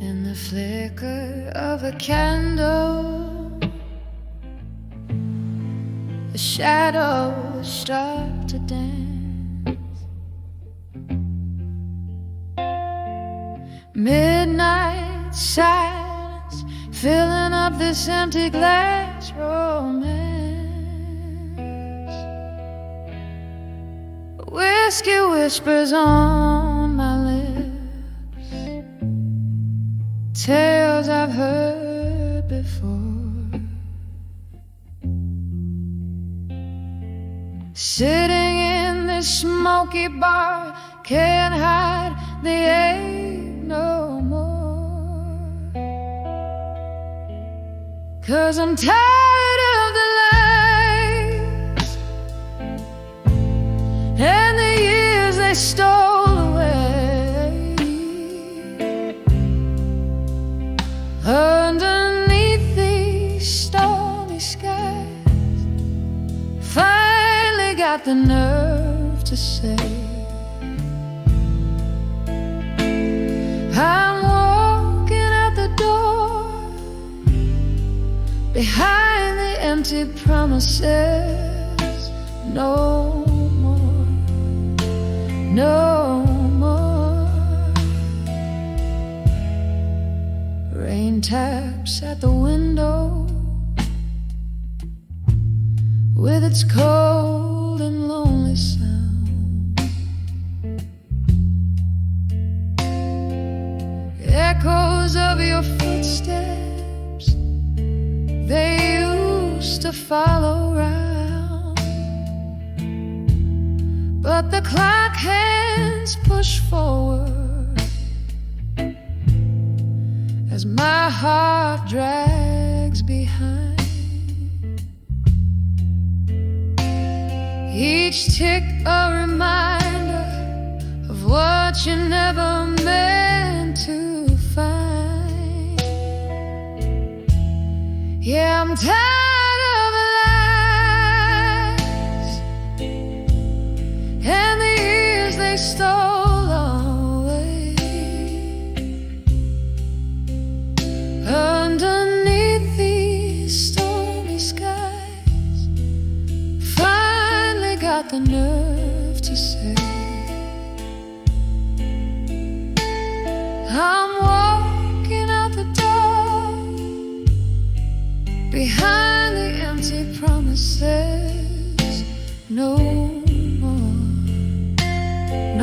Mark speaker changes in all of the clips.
Speaker 1: In the flicker of a candle, the shadows start to dance. Midnight silence filling up this empty glass romance. Whiskey whispers on my lips, tales I've heard before. Sitting in this smoky bar, can't hide the ache no more. 'Cause I'm tired of the lies and the years they stole away. Underneath these stormy skies, finally got the nerve to say, I'm walking out the door, behind the empty promises. No more, no more. Rain taps at the window with its cold and lonely sound. Echoes of your footsteps, they used to follow round, but the clock hands push forward as my heart drags behind. Each tick a reminder of what you never meant to find. Yeah, I'm tired of the lies and the years they stole away. Underneath these stormy skies, finally got the nerve to say, I'm walking out the door, behind the empty promises. No more,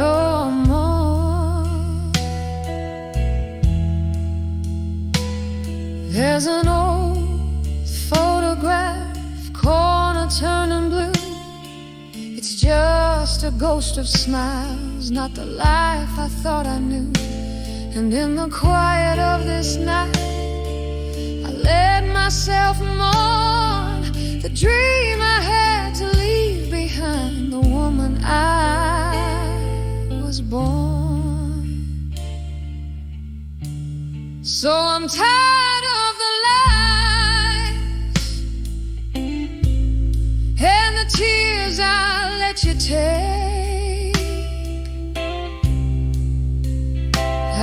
Speaker 1: no more. There's an old photograph, corner turning blue. It's just a ghost of smiles, not the life I thought I knew. And in the quiet of this night, I let myself mourn the dream I had to leave behind, the woman I was born. So I'm tired of the lies and the tears I let you take.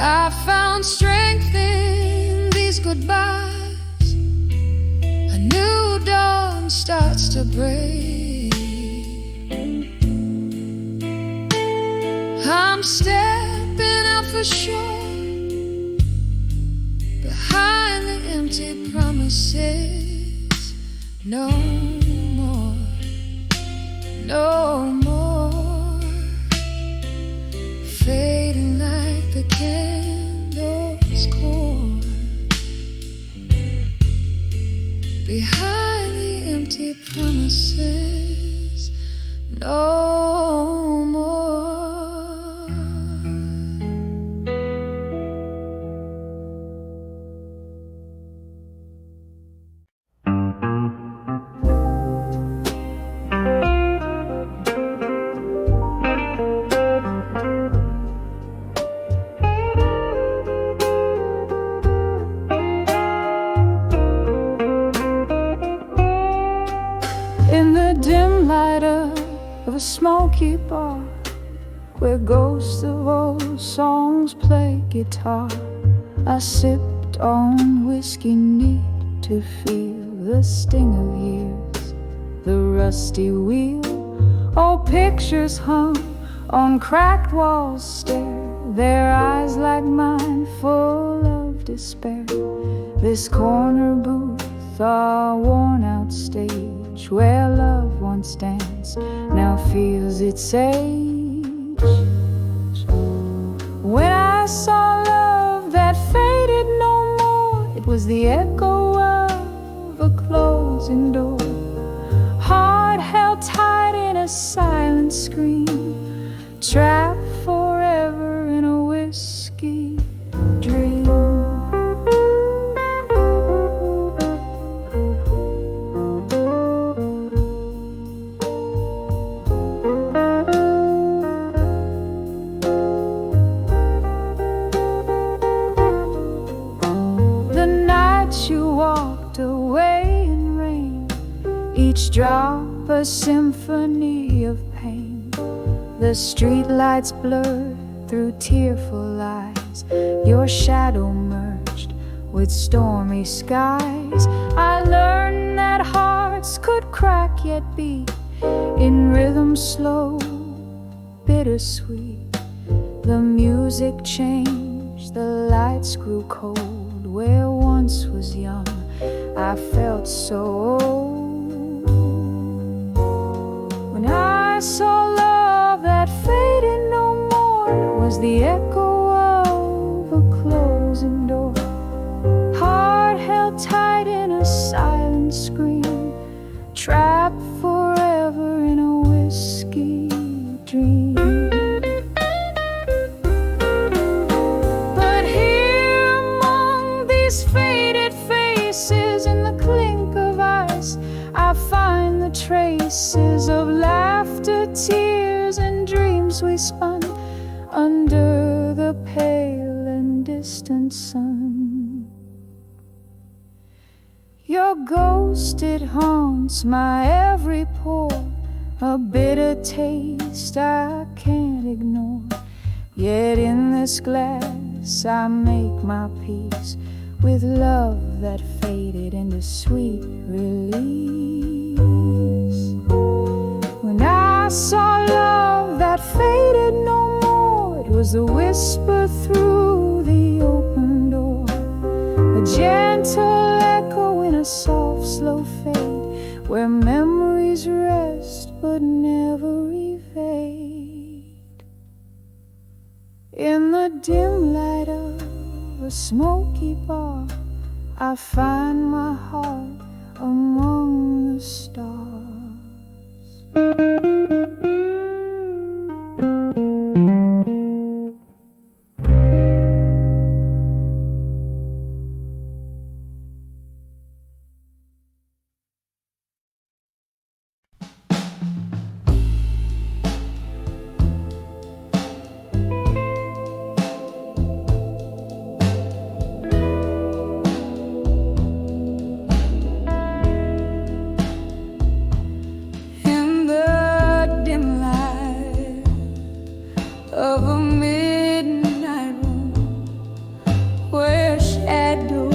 Speaker 1: I found strength in these goodbyes. A new dawn starts to break. I'm stepping out for sure, behind the empty promises. No more, no more. Fading like the candle's cord, behind the empty promises. No more. a smoky bar where ghosts of old songs play guitar. I sipped on whiskey neat to feel the sting of years, the rusty wheel. Old pictures hung on cracked walls stare, their eyes like mine full of despair. This corner booth, a worn-out stage where love once danced, now feels its age. When I saw love that faded no more, it was the echo of a closing door, heart held tight in a silent scream, trapped forever in a whiskey dream. The nights you walked away in rain, each drop a symphony of pain. The streetlights blurred through tearful eyes, your shadow merged with stormy skies. I learned that hearts could crack yet beat in rhythm slow, bittersweet. The music changed, the lights grew cold. Where once was young, I felt so old. When I saw love that faded no more, it was the echo of a closing door, heart held tight in a silent scream, trapped forever in a whiskey dream. But here among these faded faces, in the clink of ice, I find the traces of laughter, tears, and dreams we spun under the pale and distant sun. Your ghost, it haunts my every pore, a bitter taste I can't ignore. Yet in this glass I make my peace with love that faded into sweet release. When I saw love that faded no more, it was the whisper through the open door, a gentle echo in a soft slow fade, where memories rest but never evade. In the dim light of a smoky bar, I find my heart among the stars. Of a midnight room where shadow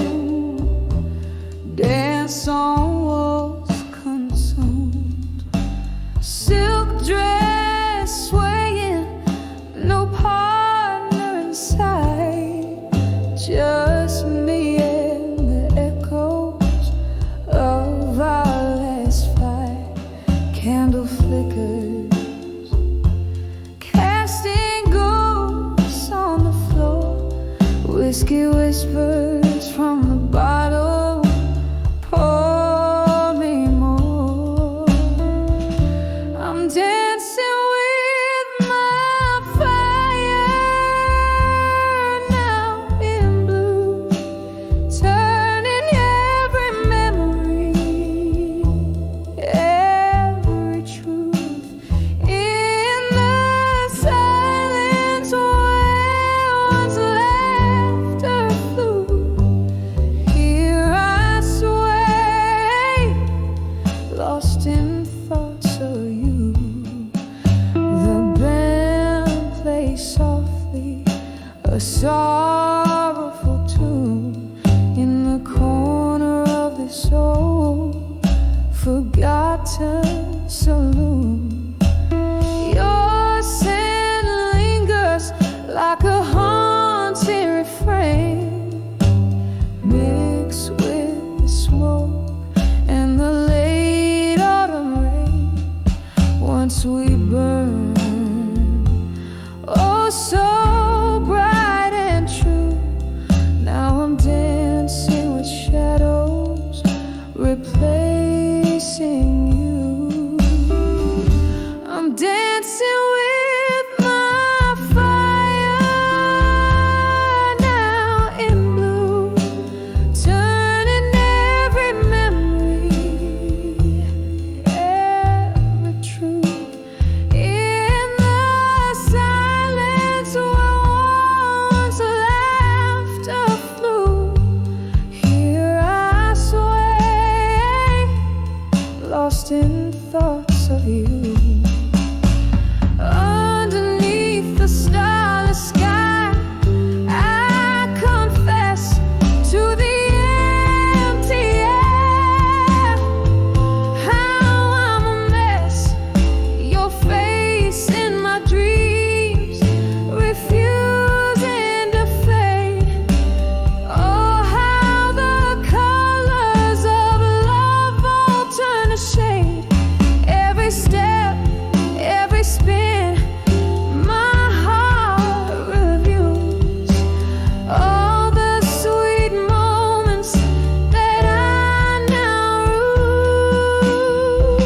Speaker 1: dance on walls consumed, silk dress swaying, no partner in sight, just me and the echoes of our last fight. Candle flickers, whiskey whispers from the bottle, pour me more. I'm dancing with my fire now in blue, turning every memory, every truth in the silence where once laughter flew. Here I sway, lost in thoughts of you. a sorrowful tune in the corner of this old forgotten saloon. Your scent lingers like a haunting refrain, mixed with the smoke and the late autumn rain. Once we burned, oh so bright and true. Now I'm dancing with shadows, replacing you. I'm dancing with my fire, now in blue, turning every memory, ever true. In the silence where once laughter flew, here I sway, lost in thoughts of you. Underneath the starless sky, I confess to the empty air how I'm a mess. Your face in my dreams, refusing to fade. Oh, how the colors of love all turn to shade. Every step, every spin, my heart reviews all the sweet moments that I now rue.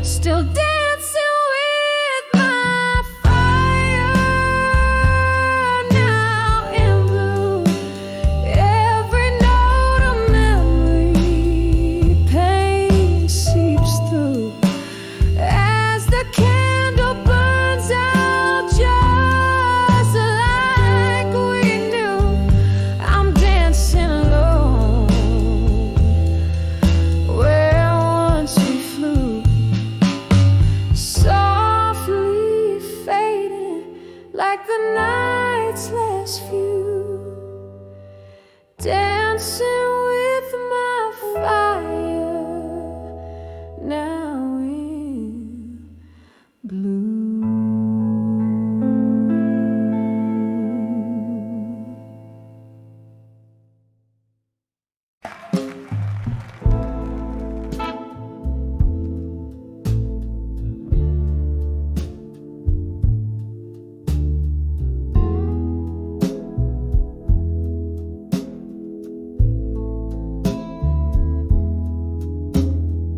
Speaker 1: Still dancing with my fire, now in blue. Every note of memory, pain seeps through as the candle burns out, just like we knew. I'm dancing alone where once we flew, softly fading like the night's last few. Dancing with my fire, now in blue.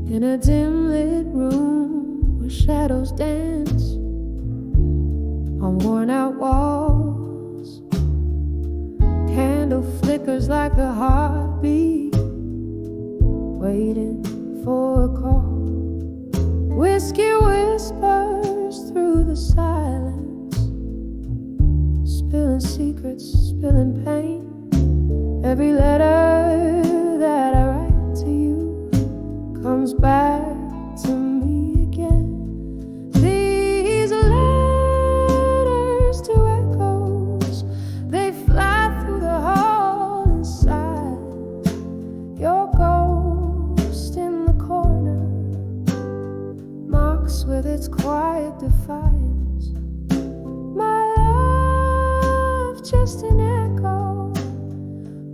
Speaker 1: In a dim lit room where shadows dance on worn out walls, candle flickers like a heartbeat waiting for a call. Whiskey whispers through the silence, spilling secrets, spilling pain. Every letter that I write to you comes back to me again. These letters to echoes, they fly through the hall inside. Your ghost in the corner marks with its quiet defiance. My love, just an echo,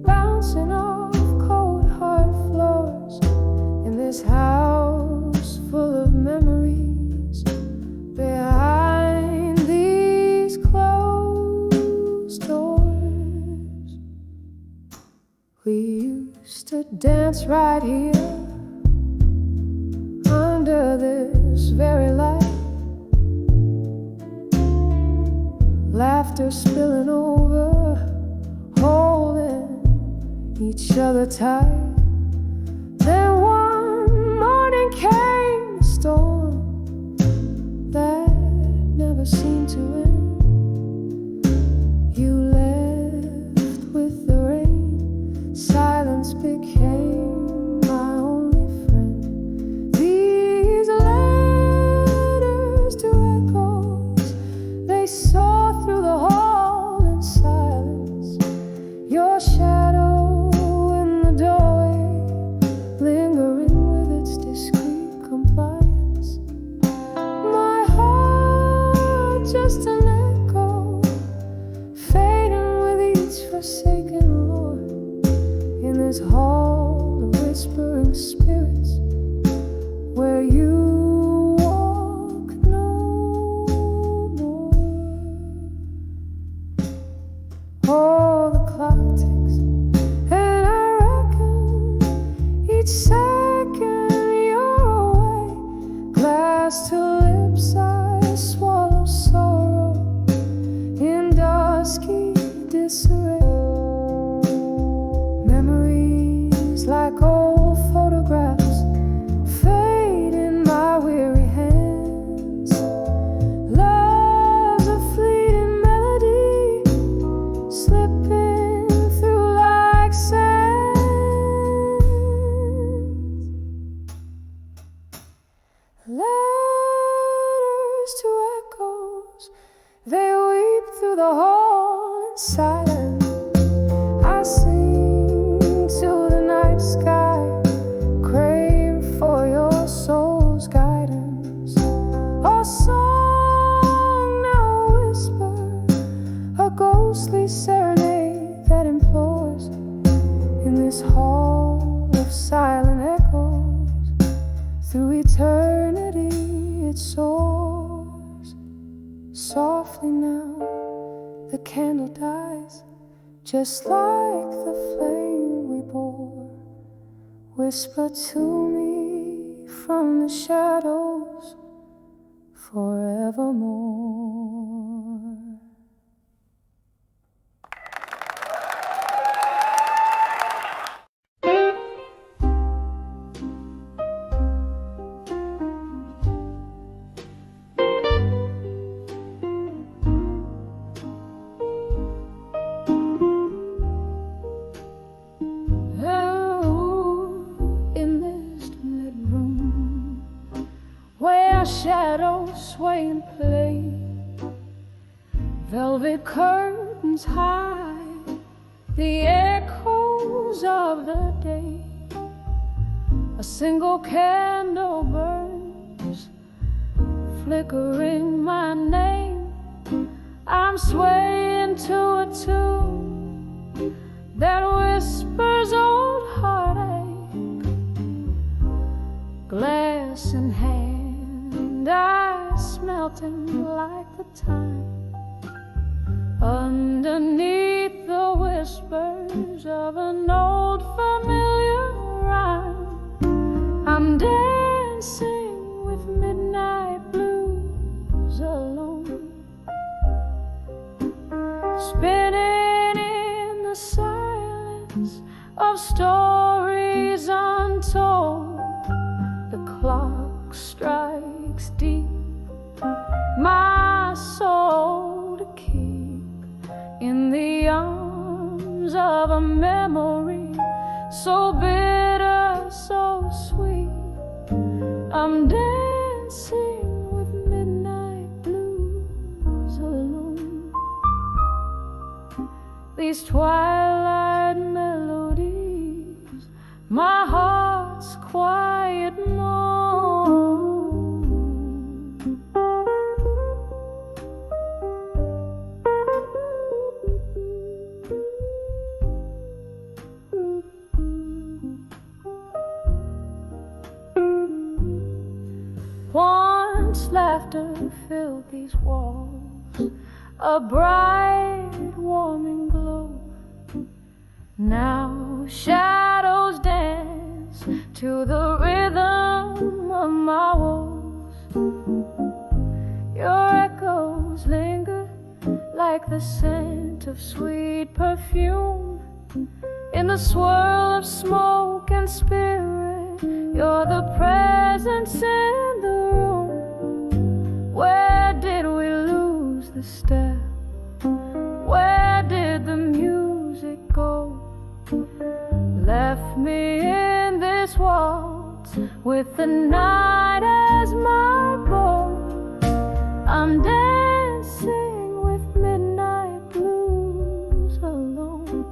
Speaker 1: bouncing off cold hard floors in this house full of memories. Behind these closed doors, we used to dance right here under this very light. Laughter spilling over, holding each other tight. Then one morning came a storm that never seemed to end. You left with the rain, silence became my only friend. These letters to echoes, they soar through the hall in silence. just an echo, fading with each forsaken roar. In this hall of whispering spirits, where you walk no more. Oh, the clock ticks, and I reckon each second you're away. Glass to lips, I swallow sorrow in dusky disarray. Memories like old photographs fade in my weary hands. Love's a fleeting melody, slipping through like sand. Letters to echoes, they weep through the hall in silence. I sing to the night sky, crave for your soul's guidance. A song now whisper, a ghostly serenade that implores. In this hall of silent echoes, through eternity it soars. Softly now the candle dies, just like the flame we bore. Whisper to me from the shadows forevermore. Shadows sway and play, velvet curtains hide the echoes of the day. A single candle burns, flickering my name. I'm swaying to a tune that whispers old heartache. Glass in hand, ice melting like the time. Underneath the whispers of an old familiar rhyme, I'm dancing with midnight blues alone, spinning in the silence of stories untold. The clock strikes deep, my soul to keep in the arms of a memory so bitter, so sweet. I'm dancing with midnight blues alone. These twilight melodies, my heart's quiet moan. Once laughter filled these walls, a bright, warming glow. Now shadows dance to the rhythm of my woes. Your echoes linger like the scent of sweet perfume in the swirl of smoke and spirit. You're the presence in the room. Where did we lose the step? Where did the music go? Left me in this waltz with the night as my goal. I'm dancing with midnight blues alone,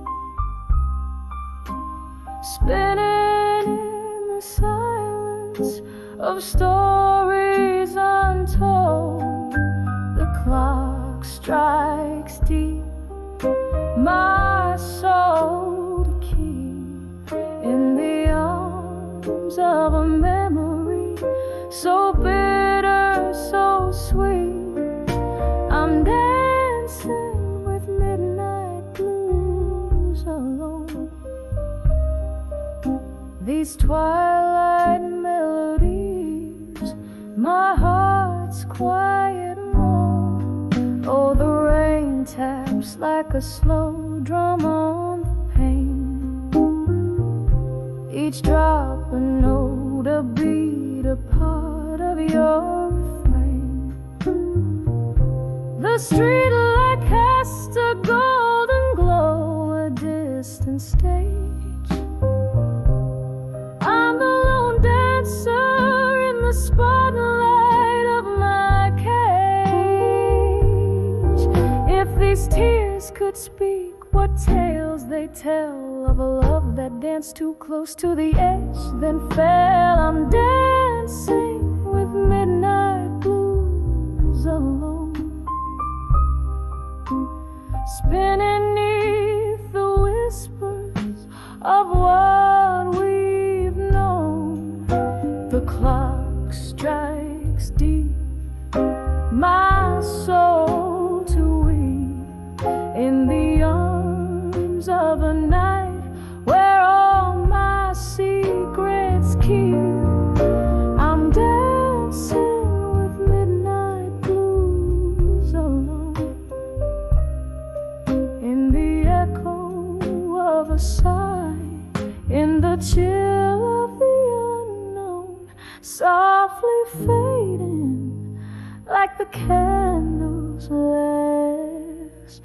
Speaker 1: spinning in the silence of stories untold. The clock strikes deep, my soul to keep in the arms of a memory so bitter, so sweet. I'm dancing with midnight blues alone. These twilight melodies, my heart's quiet moan. Oh, the rain taps like a slow drum on the pane. Each drop a note, a beat, a part of your refrain. The streetlight casts a golden glow, a distant stage. I'm the lone dancer in the spotlight of my cage. If these tears could speak, what tales they tell of a love that danced too close to the edge, then fell. I'm dancing with midnight blues alone, spinning neath the whispers of what we've known. The clock strikes deep, my soul to weep in the arms of a night where all my secrets keep. I'm dancing with midnight blues alone, in the echo of a sigh, in the chill of the unknown, softly fading like the candle's last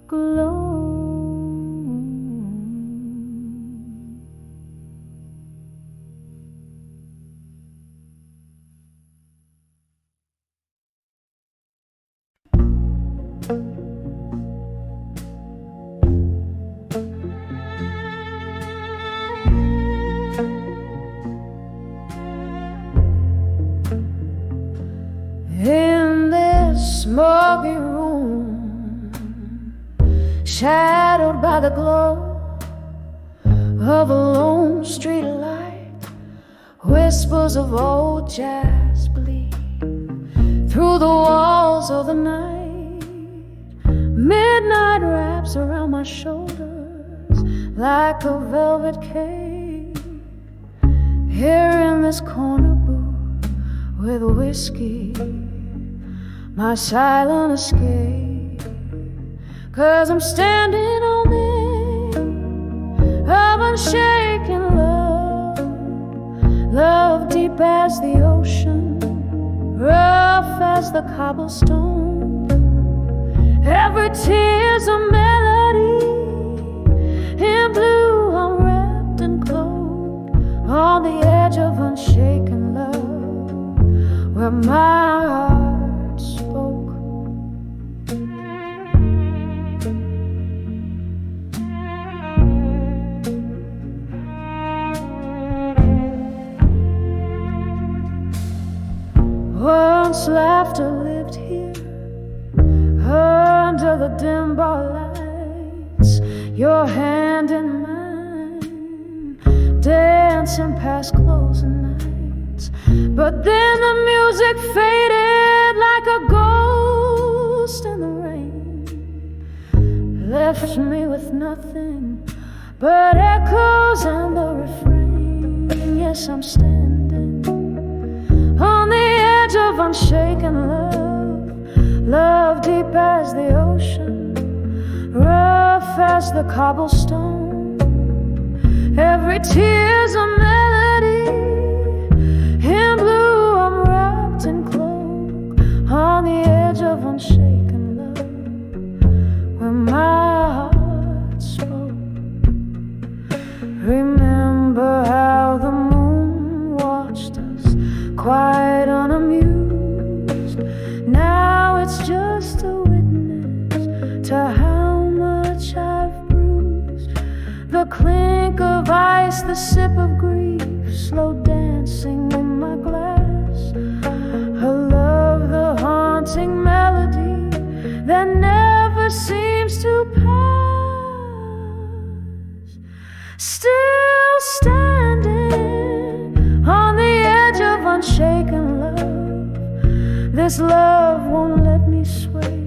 Speaker 1: glow. In this smoky room, shadowed by the glow of a lone street light, whispers of old jazz bleed through the walls of the night. Midnight wraps around my shoulders like a velvet cape. Here in this corner booth with whiskey, my silent escape. 'Cause I'm standing on the edge of unshaken love, love deep as the ocean, rough as the cobblestone. Every tear's a melody, in blue I'm wrapped and clothed on the edge of unshaken love, where my heart spoke. Once laughter lived here, under the dim bar lights, your hand in mine, dancing past closing nights. But then the music faded like a ghost in the rain, left me with nothing but echoes and the refrain. Yes, I'm standing on the edge of unshaken love, love deep as the ocean, rough as the cobblestone. Every tear's a melody, in blue I'm wrapped in cloak, on the edge of unshaken love, where my heart spoke. Remember how the moon watched us, quite unamused. Now it's just a witness to how much I've bruised. The clink of ice, the sip of grief, slow dancing in my glass. Her love, the haunting melody, that never seems to pass, still standing on the edge of unshaken love. This love won't let me sway,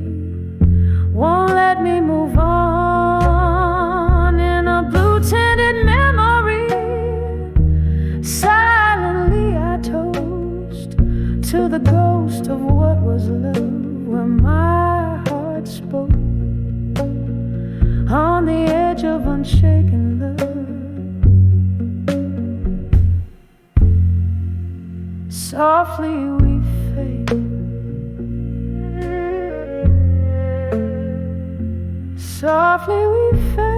Speaker 1: won't let me move on. In a blue-tinted memory, silently I toast to the ghost of what was love, where my heart spoke on the edge of unshaken love. Softly we fade, softly we fade.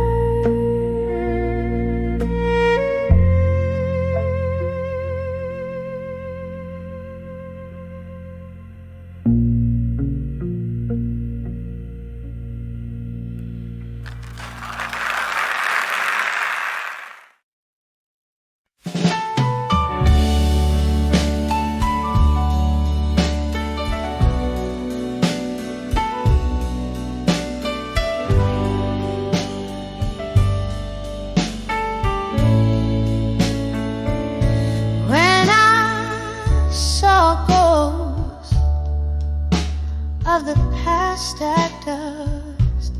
Speaker 1: Of the past at dusk,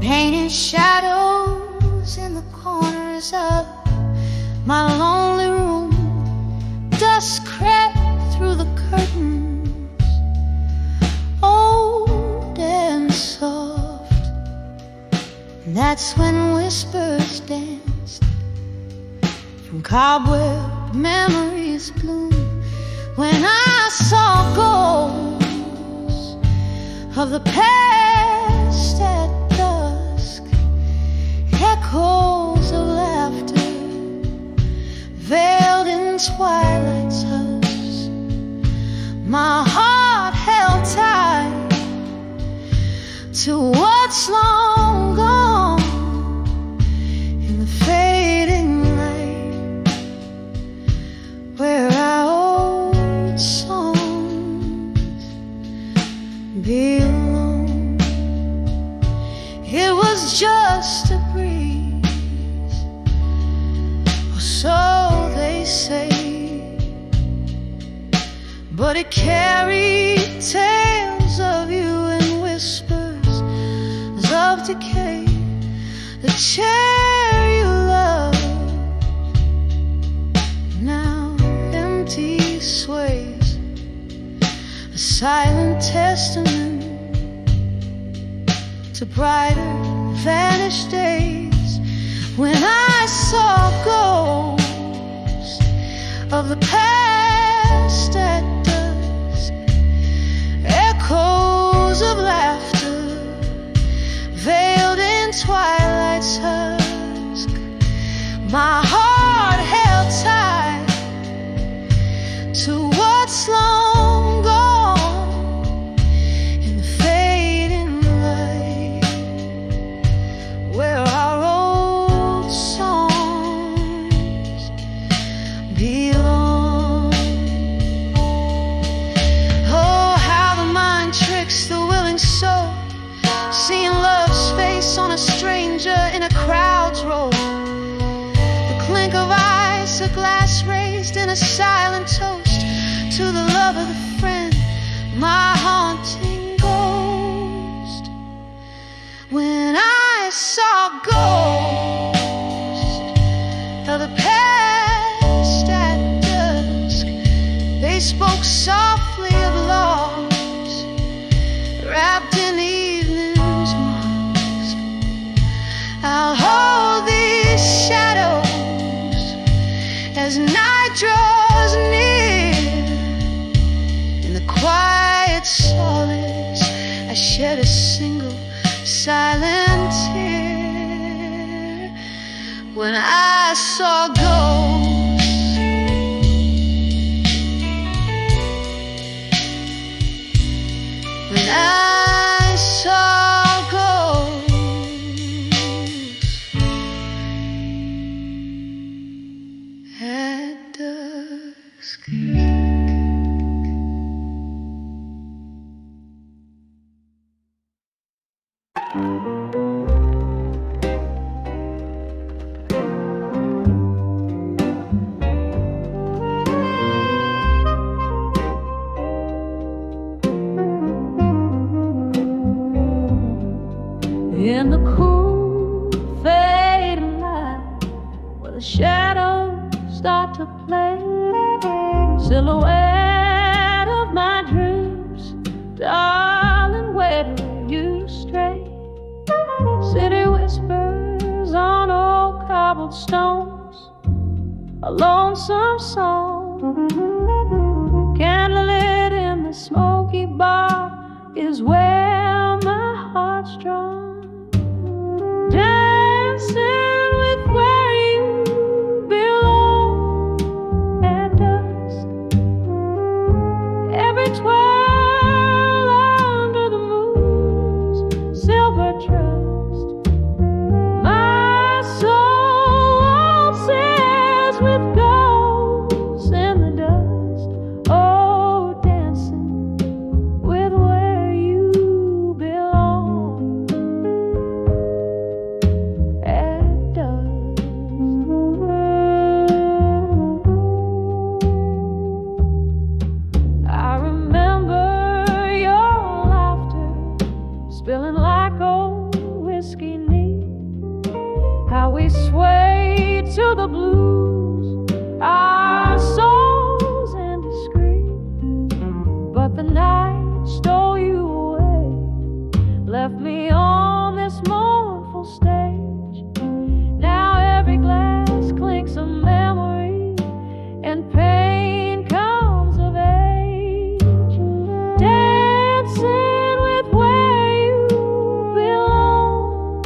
Speaker 1: painted shadows in the corners of my lonely room. Dust crept through the curtains, old and soft, and that's when whispers danced from cobweb memories bloom. When I saw ghosts of the past at dusk, echoes of laughter veiled in twilight's hush, my heart held tight to what's long gone in the fading light, where our old songs belong. It was just a breeze, or so they say, but it carried tales of you and whispers of decay. The chair you loved now empty sways, a silent testament to brighter vanished days. When I saw ghosts of the past at dusk, echoes of laughter veiled in twilight's husk, my heart held tight to what's long gone in the fading light, where our old songs belong. Oh, how the mind tricks the willing soul, seeing love's face on a stranger in a crowd's roll. The clink of ice, a glass raised in a silent toast to the love of the friend, my haunting ghost. When I saw ghosts of the past at dusk, they spoke softly of loss, wrapped in evening's mask. I'll hold these shadows as night draws near. In the quiet solace, I shed a single silent tear. When I saw ghosts, when I saw ghosts at dusk. In the cool, fading light, where the shadows start to play, silhouette of my dreams, darling, where do you stray? City whispers on old cobblestones, a lonesome song. Candlelit in the smoky bar is where my heart's drawn. Dancing with where you belong at dusk. Every twirl under the moon's silver trust. My soul says with ghosts in the dust. Oh, dancing with where you belong at dusk. I remember your laughter spilling like old whiskey neat. How we swayed to the blues, our souls indiscreet. But the night stole you away, left me on this mournful stage. Now every glass clinks a memory, and pain comes of age. Dancing with where you belong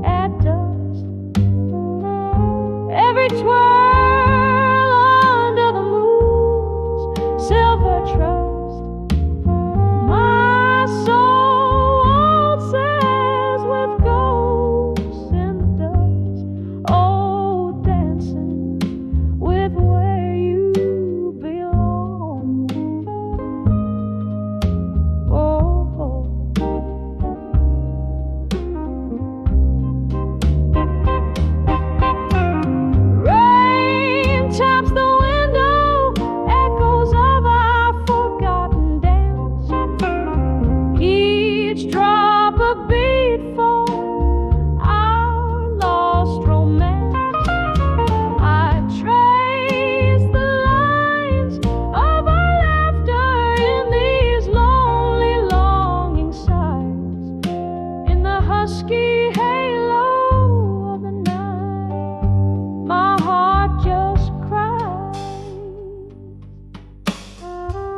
Speaker 1: at dusk. Every twirl under the moon's silver trust. My soul says with ghosts in the dust. Oh, dancing with where you belong. Oh, oh. Rain taps the window, echoes of our forgotten dance. Each drop a beat for our lost romance. I trace the lines of our laughter in these lonely longing sighs. In the husky halo of the night, my heart just cries.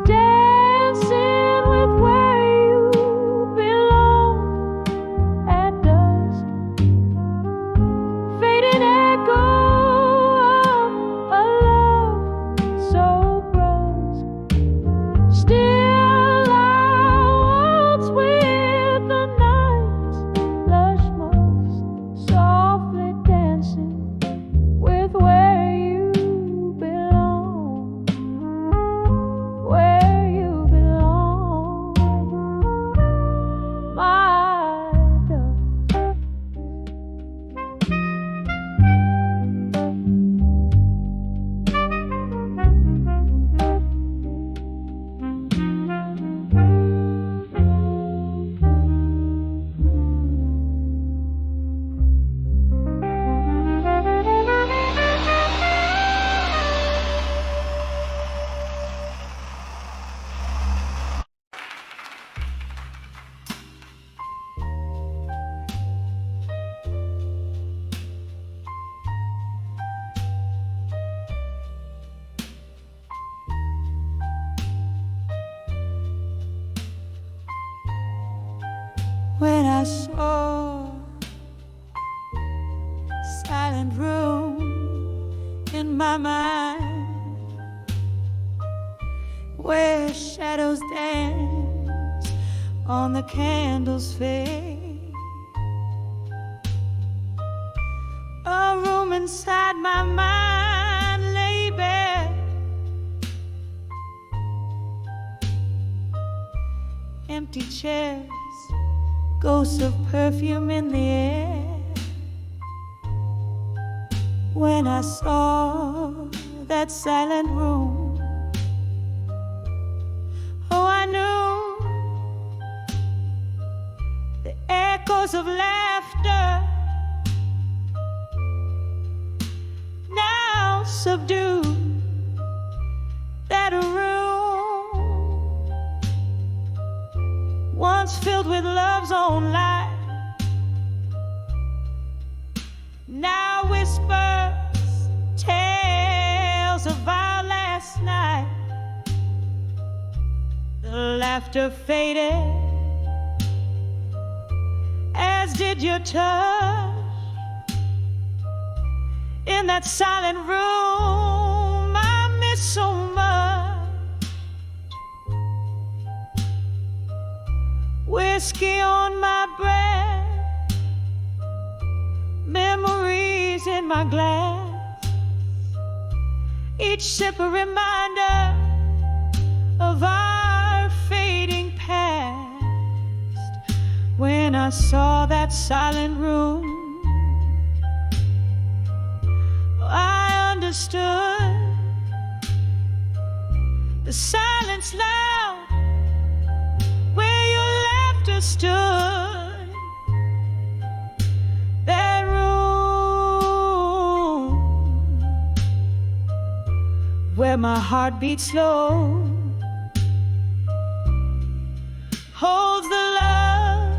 Speaker 1: Dancing with where you belong at dusk. Fading echo of a love so brusque. Still I waltz with the night's lush musk, softly dancing with where you belong, where you belong, my dove. When I saw silent room in my mind, where shadows dance on the candle's fade, a room inside my mind lay bare, empty chairs, ghosts of perfume in the air. When I saw that silent room, oh, I knew the echoes of laughter now subdued that room once filled with love's own light. Now whispers tales of our last night. The laughter faded, as did your touch. In that silent room I miss so much. Whiskey on my breath, memories in my glass, each sip a reminder of our fading past. When I saw that silent room, I understood the silence loud where your laughter stood. That room where my heart beats slow holds the love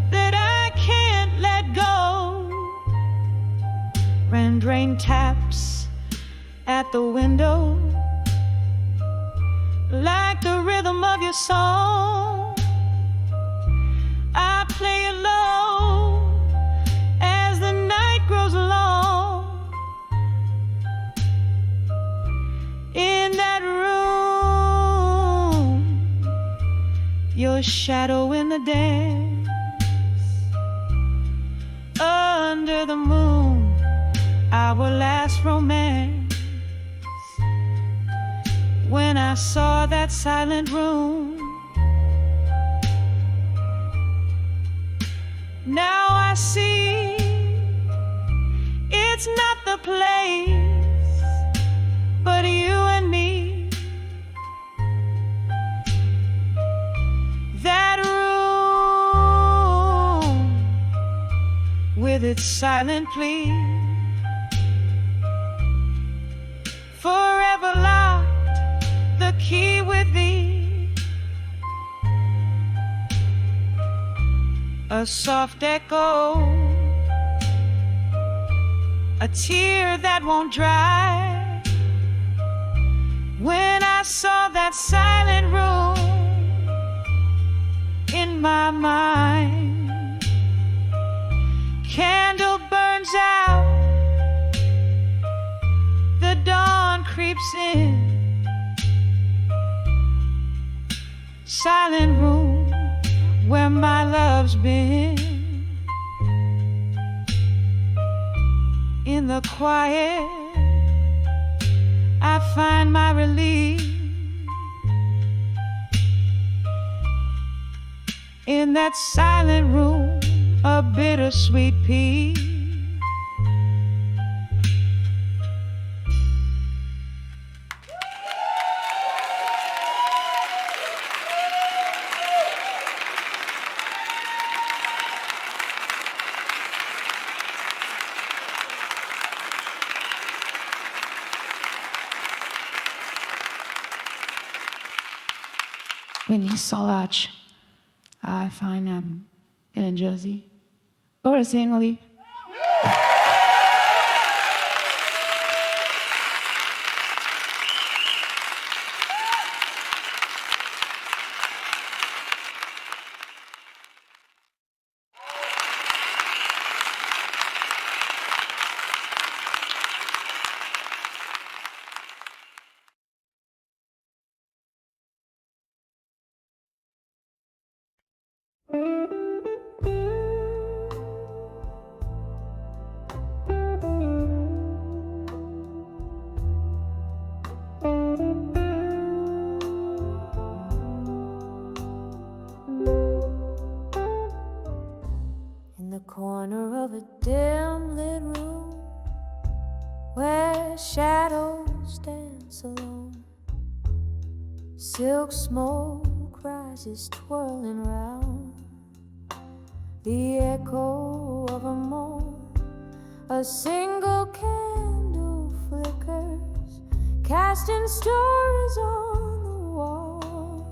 Speaker 1: that I can't let go. Rain taps at the window like the rhythm of your song. I play it low as the night grows long. In that room, your shadow in the dance. Under the moon, our last romance. When I saw that silent room, now I see it's not the place, but you and me. That room with its silent plea, forever locked, the key with thee. A soft echo, a tear that won't dry. When I saw that silent room in my mind, candle burns out, the dawn creeps in. Silent room where my love's been. In the quiet I find my relief. In that silent room, a bittersweet peace. Winnie Solach, I find in Jersey, or singly. shadows dance alone. Silk smoke rises twirling round. The echo of a moan. A single candle flickers, casting stories on the wall.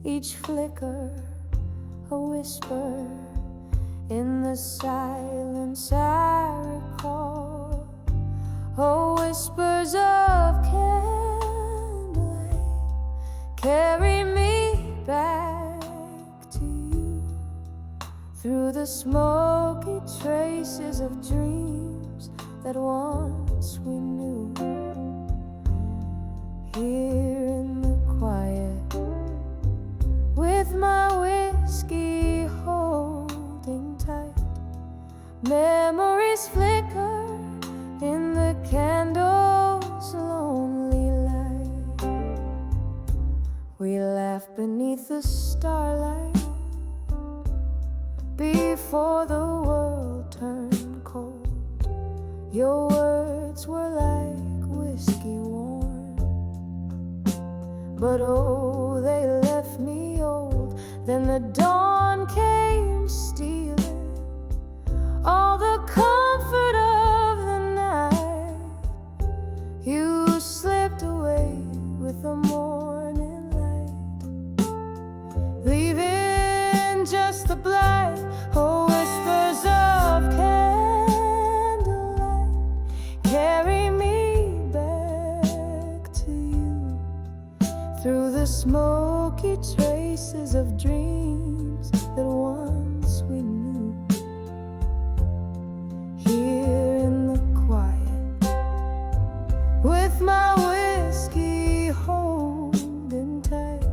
Speaker 1: Each flicker a whisper in the silence I recall. Oh, whispers of candlelight, carry me back to you, through the smoky traces of dreams that once we knew. Here in the quiet, with my whiskey holding tight, memories flicker in the candle's lonely light. We laugh beneath the starlight before the world turned cold. Your words were like whiskey warm, but oh, they left me old. Then the dawn came stealing, all the comfort of the night. You slipped away with the morning light, leaving just the blight. Oh, whispers of candlelight, carry me back to you, through the smoky traces of dreams that once we knew. Here in the quiet, with my whiskey holding tight,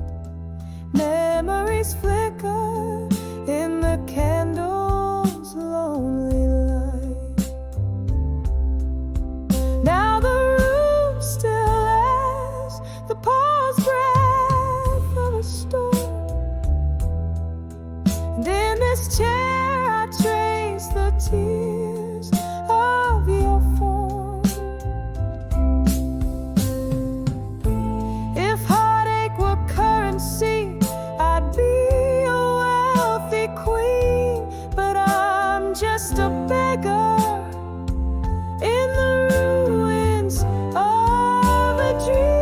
Speaker 1: memories flicker in the candle's lonely light. Now the room still has the pause breath of a storm, and in this chair I trace the tears of your form. If heartache were currency, I'd be a wealthy queen, but I'm just a beggar in the ruins of a dream.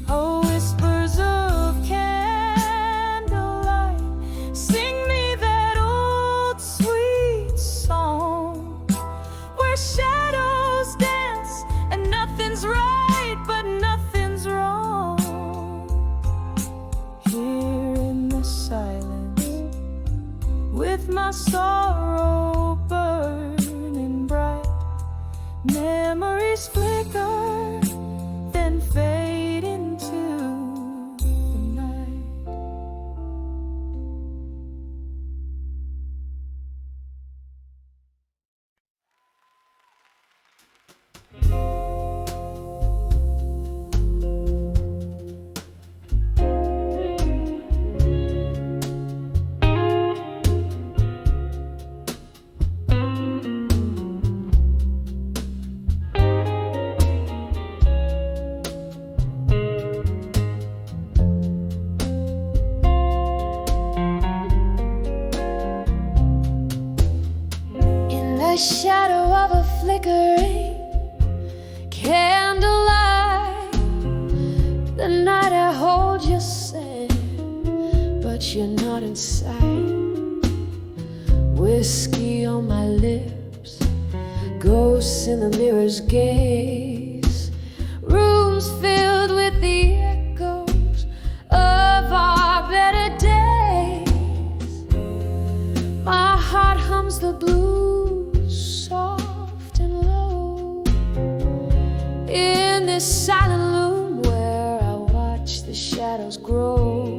Speaker 1: Oh, whispers of candlelight, sing me that old sweet song, where shadows dance and nothing's right but nothing's wrong. Here in the silence, with my sorrow burning bright, memories flicker, then fade into the night. In the shadow of a flickering candlelight, the night I hold you sad, but you're not inside. Whiskey on my lips, ghosts in the mirror's gaze, rooms filled with the echoes of our better days. My heart hums the blues shadows grow.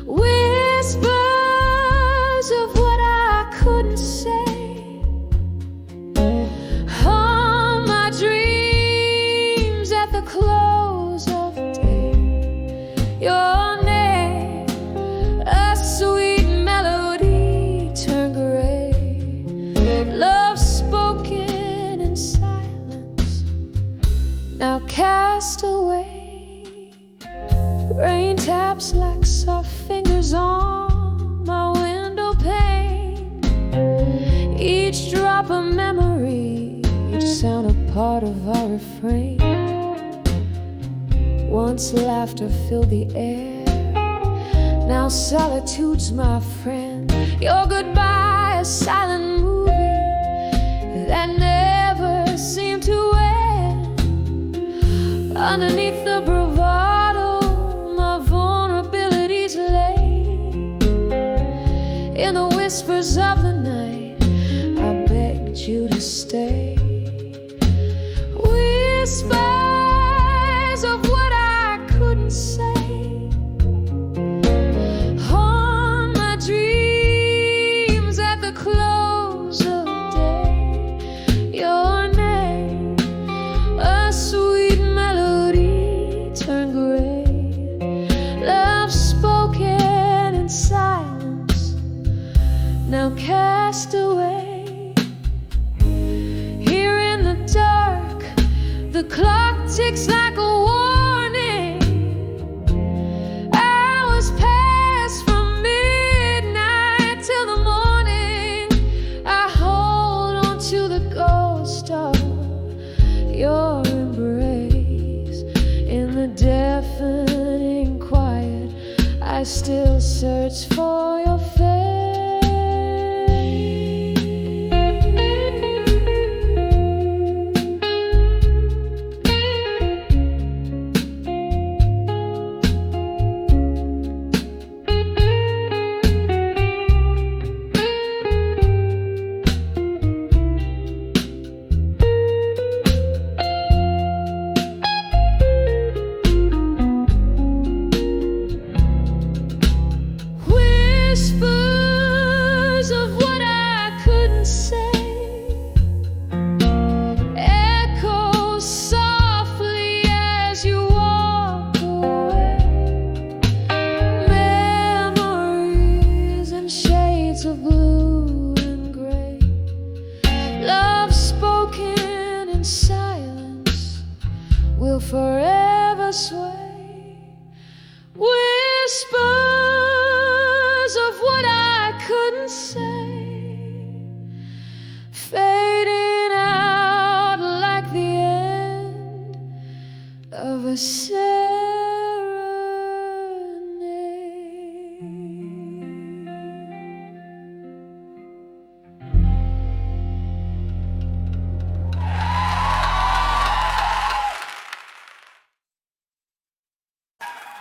Speaker 1: Whispers of what I couldn't say. All my dreams at the close of day. Your name, a sweet melody, turned gray. Love spoken in silence, now cast away. Rain taps like soft fingers on my window pane. Each drop a memory, each sound a part of our refrain. Once laughter filled the air, now solitude's my friend. Your goodbye, a silent movie that never seemed to end. Underneath the bravado, my vulnerabilities lay. In the whispers of the night, I begged you to stay. Whispers of what I couldn't say. On my dreams at the close of day. Your name, a sweet melody, turned gray. Love spoken in silence, now cast away. Here in the dark, the clock ticks like a warning. Hours pass from midnight till the morning. I hold on to the ghost of your embrace. In the deafening quiet, I still search for your face. Whispers of what I couldn't say, echo softly as you walk away. Memories in shades of blue and gray. Love spoken in silence will forever sway. Whispers of what I couldn't say, fading out like the end of a serenade.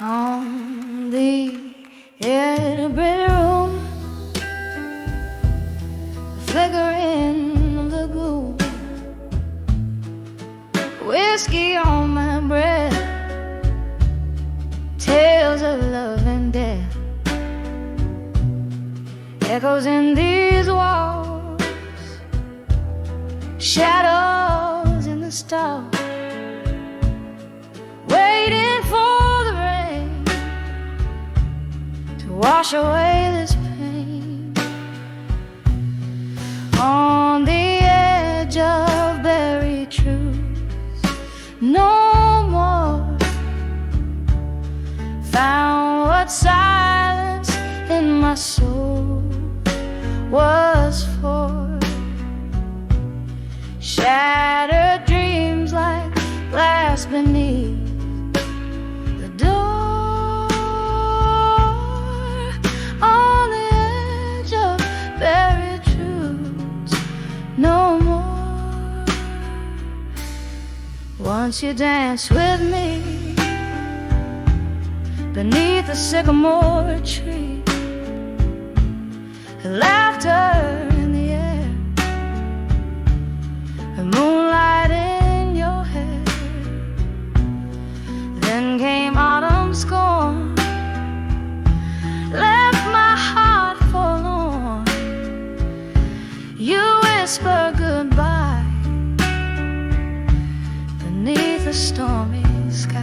Speaker 1: On the edge of the room, flickering of the gloom, whiskey on my breath, tales of love and death, echoes in these walls, shadows in the stars, waiting for the rain to wash away this pain. On the edge of buried truth, no more found what silence in my soul was for. Shattered dreams like glass beneath the door. On the edge of buried truths, no more. Once you danced with me beneath the sycamore tree, laughter in the air, the moonlight in your hair. Then came autumn scorn, the stormy sky.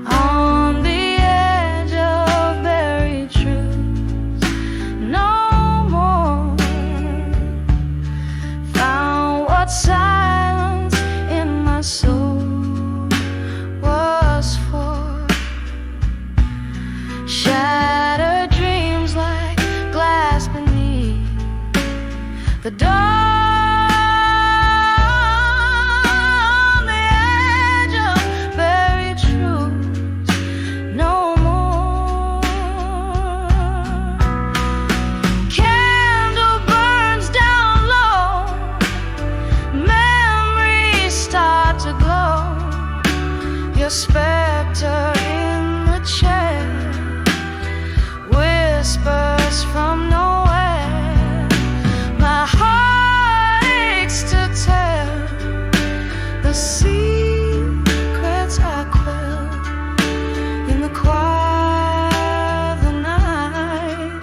Speaker 1: On the edge of buried truths, no more. Found what silence in my soul was for. Shattered dreams like glass beneath the dark. Your specter in the chair whispers from nowhere. My heart aches to tell the secrets I quell in the quiet of the night.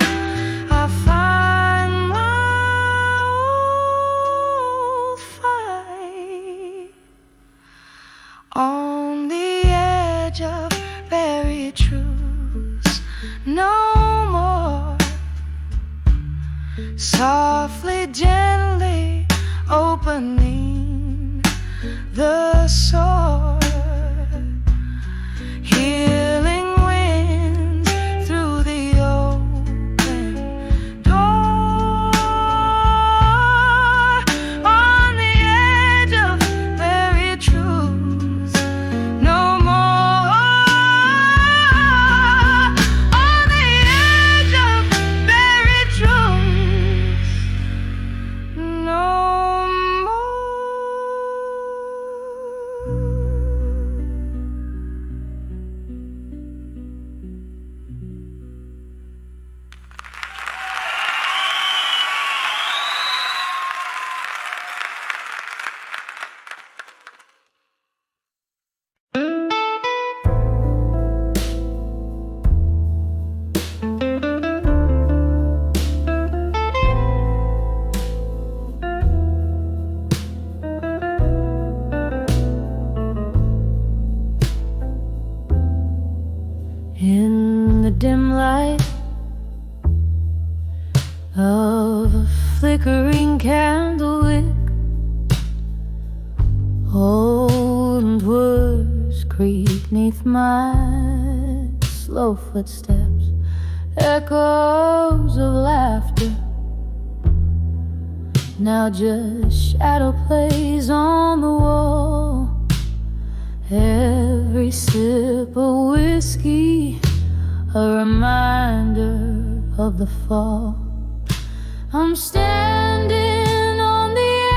Speaker 1: I find my old fight on the of buried truths, no more. Softly, gently opening the sore. Healing winds through the open door. On the edge of buried truths, no more. In the dim light of a flickering candle wick, old words creak neath my slow footsteps, echoes of laughter. Now just shadow plays on the wall. Every sip of whiskey, a reminder of the fall. I'm standing on the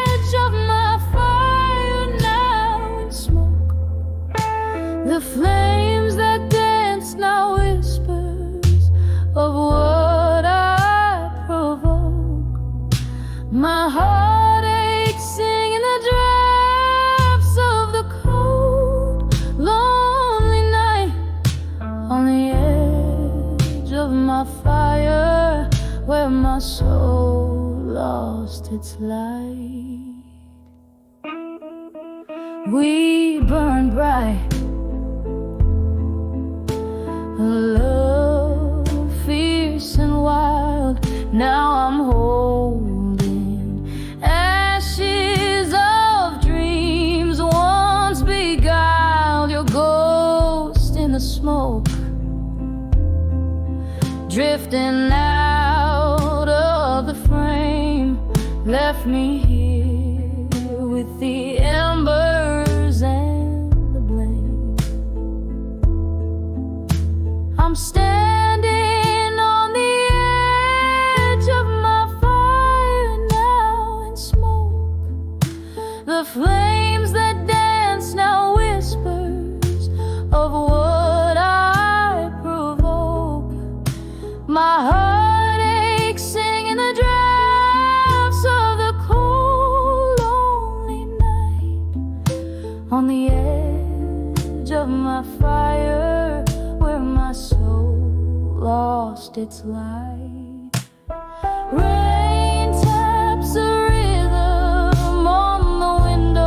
Speaker 1: edge of my fire now in smoke. The flames that dance now whispers of what I provoke. My heart aches singing the drafts of the cold, lonely night. On the edge of my fire, where my soul lost its light. We burn bright, a love fierce and wild. Now I'm holding ashes of dreams once beguiled. Your ghost in the smoke, drifting out of the frame, left me here with the embers and the blame. I'm standing on the edge of my fire now in smoke. The flames that dance now whispers of what I provoke. My heart aches singing the drafts of the cold, lonely night. On the edge of my fire, where my soul lost its light. Rain taps a rhythm on the window.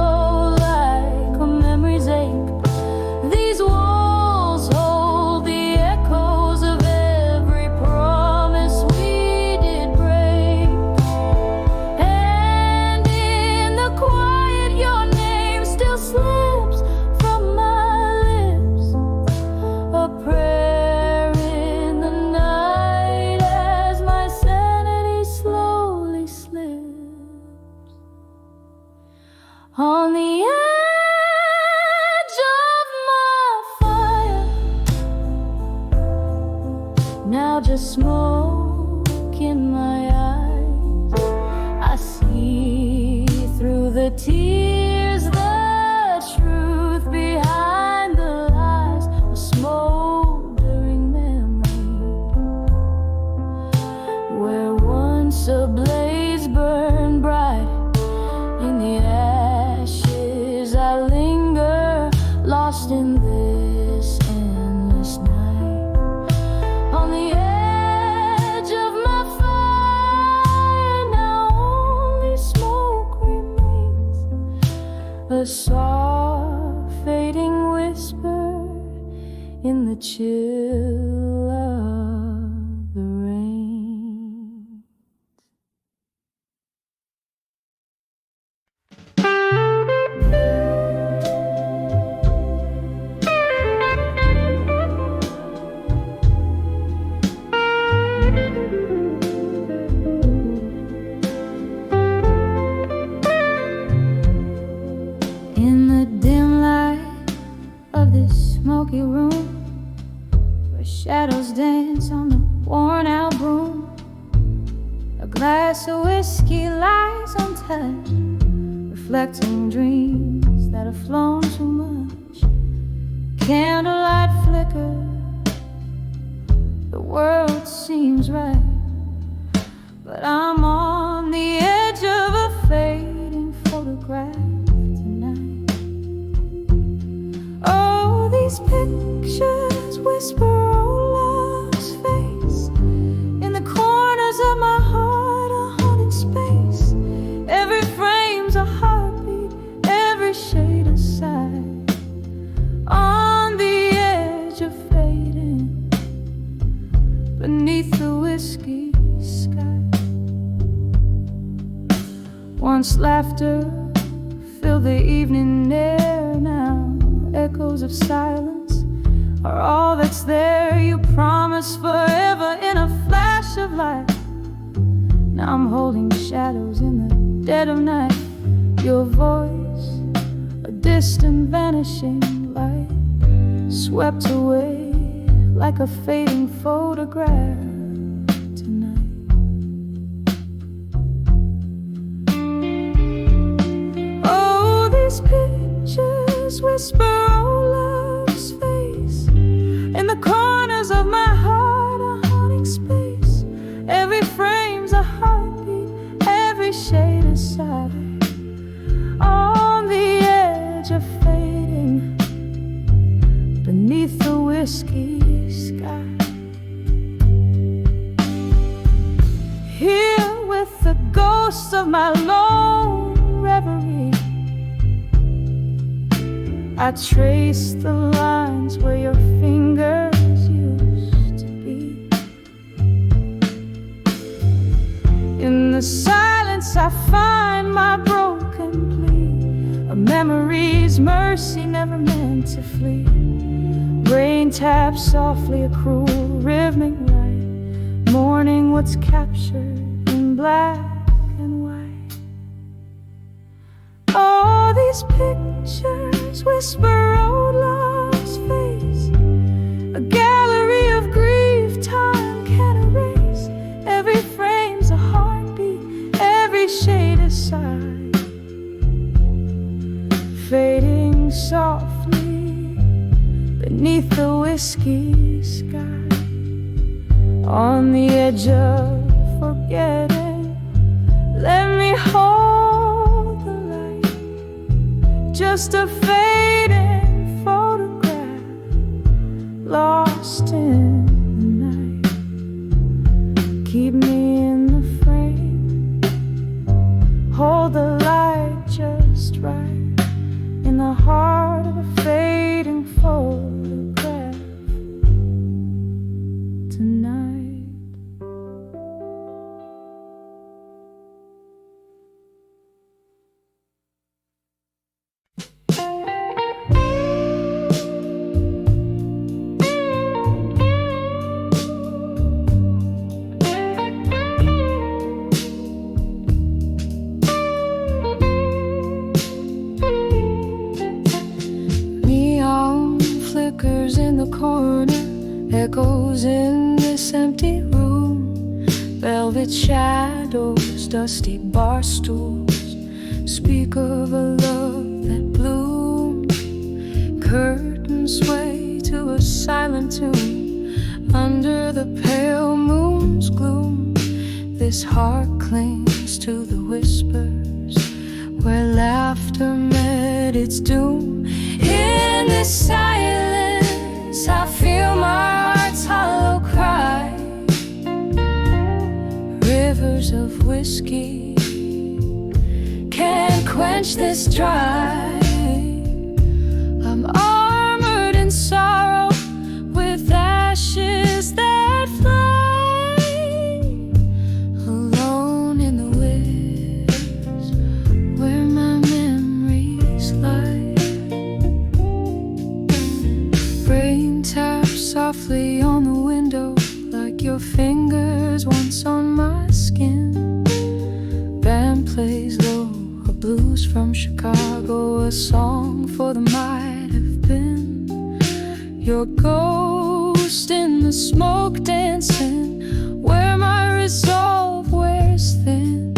Speaker 1: a smoke in my eyes. I see through the tears the truth behind the lies. A smoldering memory where once a blaze burned bright. In the ashes I linger, lost in this endless night. On the edge of my fire, now only smoke remains. A soft fading whisper in the chill of the rain. In the dim light of this smoky room, where shadows dance on the worn out broom, a glass of whiskey lies untouched, reflecting dreams that have flown too much. Candlelight flicker, the world seems right, but I'm on the edge of a fading photograph tonight. Oh, these pictures whisper old love's face. In the corners of my heart, a haunted space. Every frame's a heartbeat, every shade a sigh. On the edge of fading, beneath the whiskey sky. Once laughter filled the evening air, now echoes of silence are all that's there. You promised forever in a flash of light. Now I'm holding shadows in the dead of night. Your voice, a distant vanishing light, swept away like a fading photograph tonight. Oh, these pictures whisper old love's face. In the corners of my heart, a haunting space. Every frame's a heartbeat, every shade a sigh. On the edge of fading, beneath the whiskey sky. Here with the ghosts of my lone reverie, I trace the lines where your fingers used to be. In the silence I find my broken plea, a memory's mercy never meant to flee. Rain taps softly a cruel rhythmic rhyme, mourning what's captured in black and white. Oh, these pictures whisper old love's face, a gallery of grief time can't erase. Every frame's a heartbeat, every shade a sigh, fading softly beneath the whiskey sky. On the edge of forgetting, let me hold the light, just a fading photograph, lost in the night. Keep me in the frame, hold the light just right, in the heart of a fading photograph tonight. Neon flickers in the corner, Echoes in this empty room, velvet shadows, dusty bar stools, speak of a love that bloomed. Curtains sway to a silent tune under the pale moon's gloom. This heart clings to the whispers where laughter met its doom. In this silence I feel my heart's hollow cry. Rivers of whiskey can't quench this dry. I'm armored in sorrow with ashes that fly, alone in the woods where my memories lie. Rain taps softly on the window like your fingers once on my skin. Band plays low, a blues from Chicago, a song for the might have been. Your ghost in the smoke dancing where my resolve wears thin.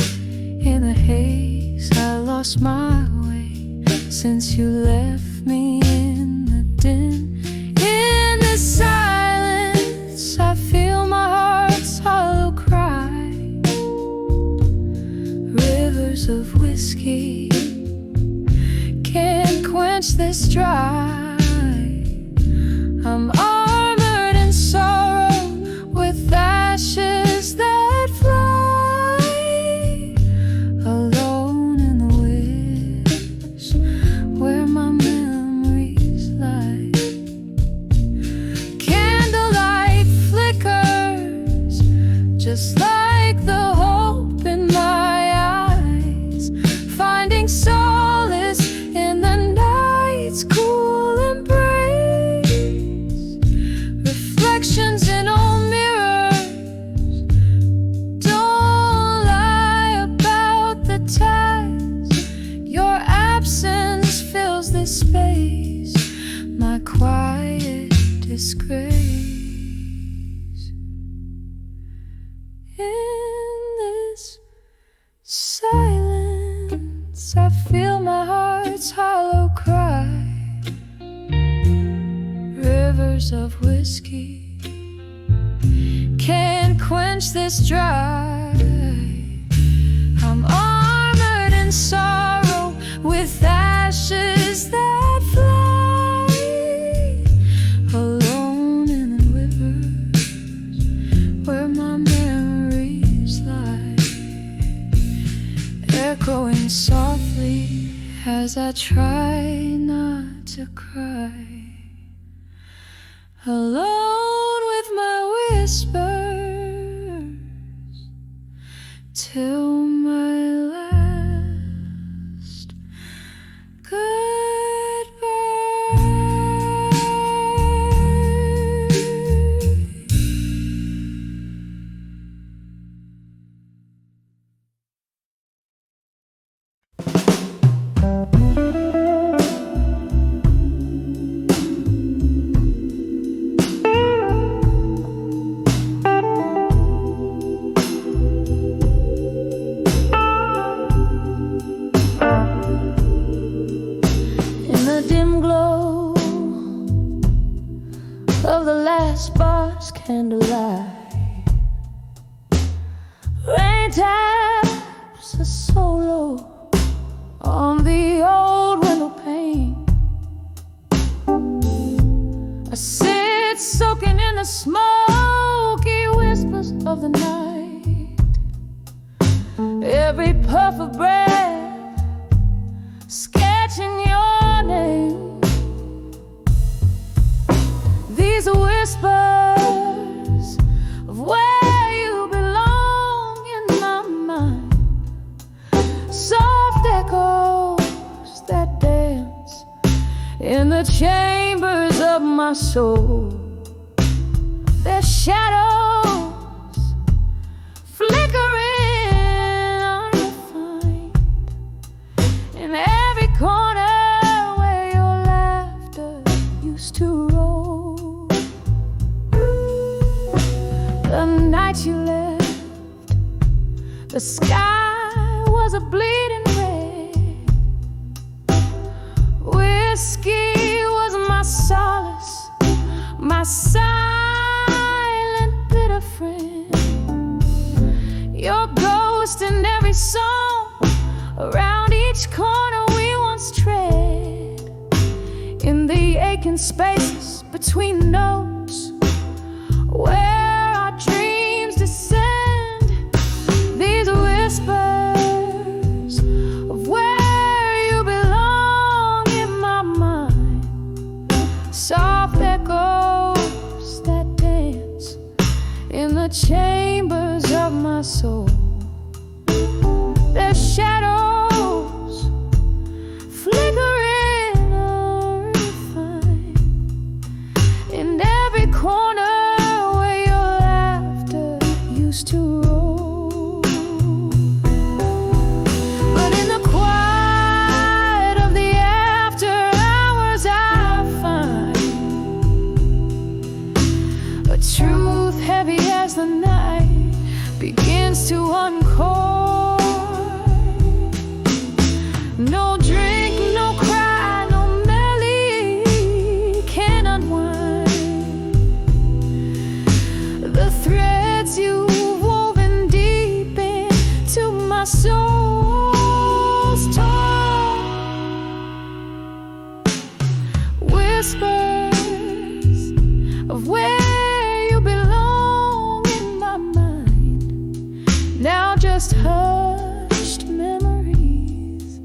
Speaker 1: In the haze I lost my way since you left me in the din. In the silence I feel my heart's hollow cry. Rivers of whiskey can't quench this dry. I'm armored in sorrow with ashes that fly, alone in the woods where my memories lie. Candlelight flickers just like the hope in my eyes, finding solace in the night's cool embrace. Reflections in old mirrors don't lie about the task. Your absence fills this space, my quiet disgrace. In this silence I feel my heart's hollow cry. Rivers of whiskey can't quench this dry. I'm armored in sorrow with ashes that fly, alone in the rivers where my memories lie. Echoing softly as I try not to cry, alone with my whispers till my last candlelight. Rain taps a solo on the old window pane. I sit soaking in the smoky whispers of the night. Every puff of breath sketching your name. These are whispers of where you belong in my mind. Soft echoes that dance in the chambers of my soul. Their shadows flickering unrefined in every corner where your laughter used to roll. night you left, the sky was a bleeding red. Whiskey was my solace, my silent bitter friend. Your ghost in every song, around each corner we once tread. In the aching spaces between notes, where our dreams descend, these whispers of where you belong in my mind, soft echoes that dance in the chambers of my soul. Their shadows flickering unrefined in every corner where your laughter used to roll. But in the quiet of the after hours, I find a truth heavy as the night begins to uncoil. No drink, no cry, no melody can unwind the threads you've woven deep into my soul's torn. Whispers of where you belong in my mind, now just hushed memories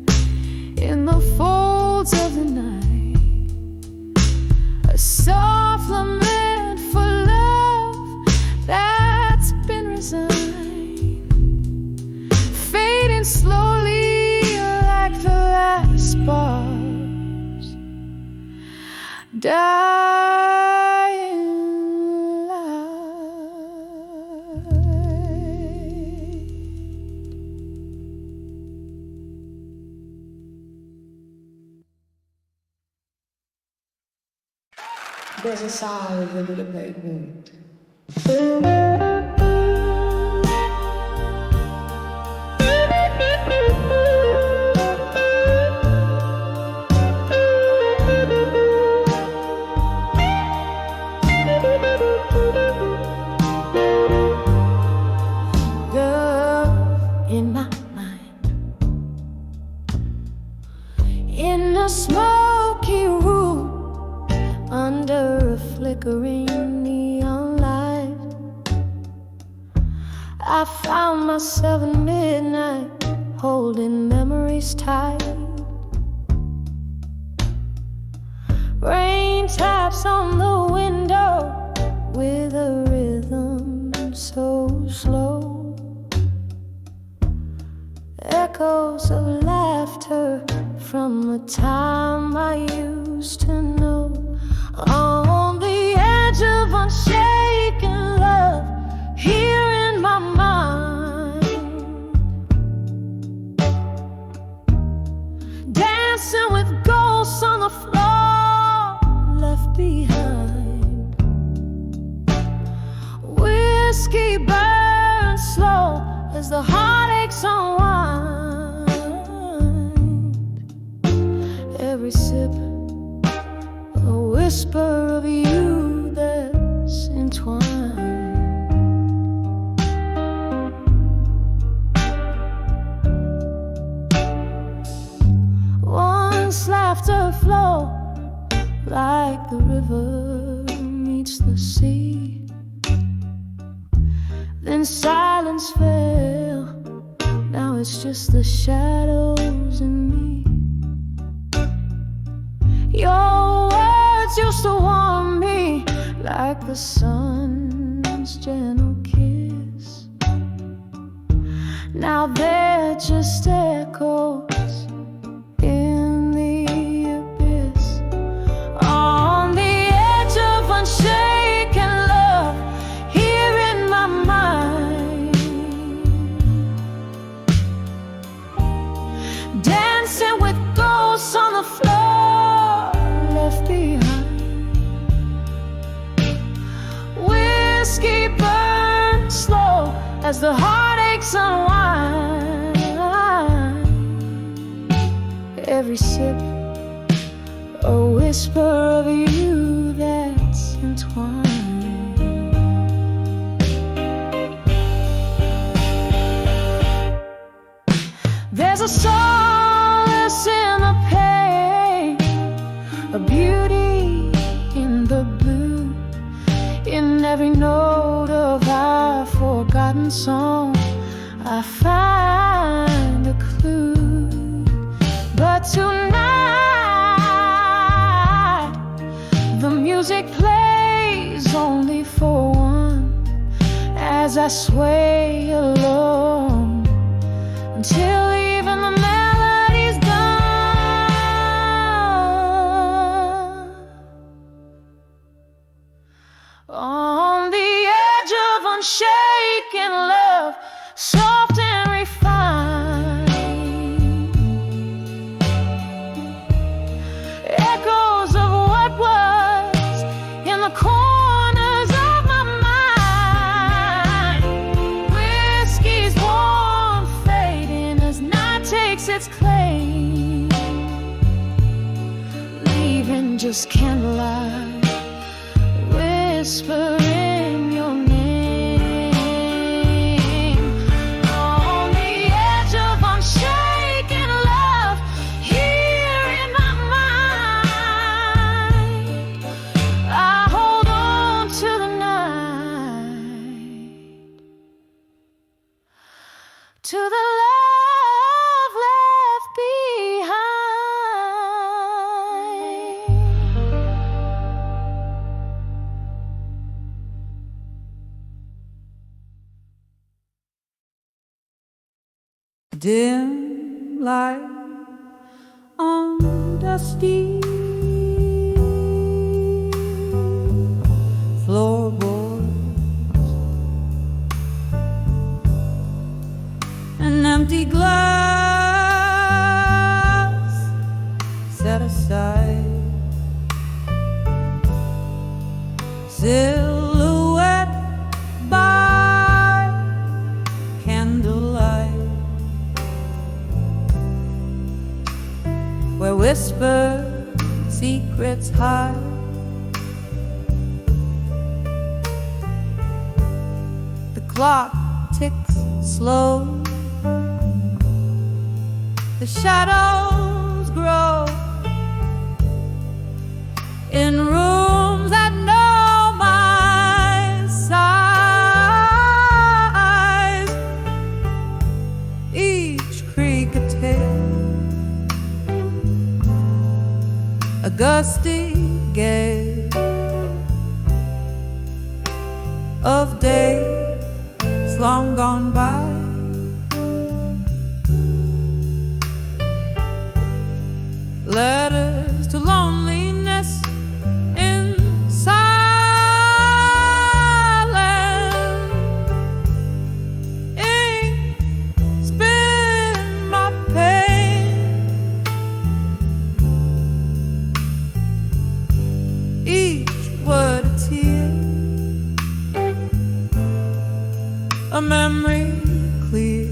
Speaker 1: in the folds of the night. A soft lament for love that's been resigned, fading slowly like the last sparks, dying light.
Speaker 2: There's a sound in the pavement.
Speaker 1: Girl in my mind, in a smoky room, under a flickering neon light, I found myself at midnight, holding memories tight. Rain taps on the window with a rhythm so slow, echoes of laughter from a time I used to know. On the edge of unshaken love, here in my mind, dancing with ghosts on the floor left behind. Whiskey burns slow as the heartaches unwind. Every sip a whisper of you that's entwined. Once laughter flow like the river meets the sea, then silence fell, now it's just the shadows in me. Your words used to warm me like the sun's gentle kiss, now they're just echoes in the abyss. On the edge of unshaken love, here in my mind, dancing with ghosts on the floor left behind. Whiskey burns slow as the heartaches unwind. Every sip a whisper of you that's entwined. There's a solace in the pain, a beauty in the blue, in every note of our forgotten song. I find a clue, but tonight the music plays only for one, as I sway along until even the melody's done. On the edge of unshaken love, soft and refined, echoes of what was in the corners of my mind. Whiskey's warm fading as night takes its claim, leaving just candlelight whispering your name. On the edge of unshaken love, here in my mind, I hold on to the night, to the love left behind.
Speaker 3: Dim light on dusty floorboards, an empty glass set aside, silhouette by candlelight, where whispered secrets hide. The clock ticks slow, the shadows grow in rooms that know my size. Each creak a tale, a gusty gale of days long gone by. Letters to loneliness in silence. Ink spin my pain. Each word a tear, a memory clear,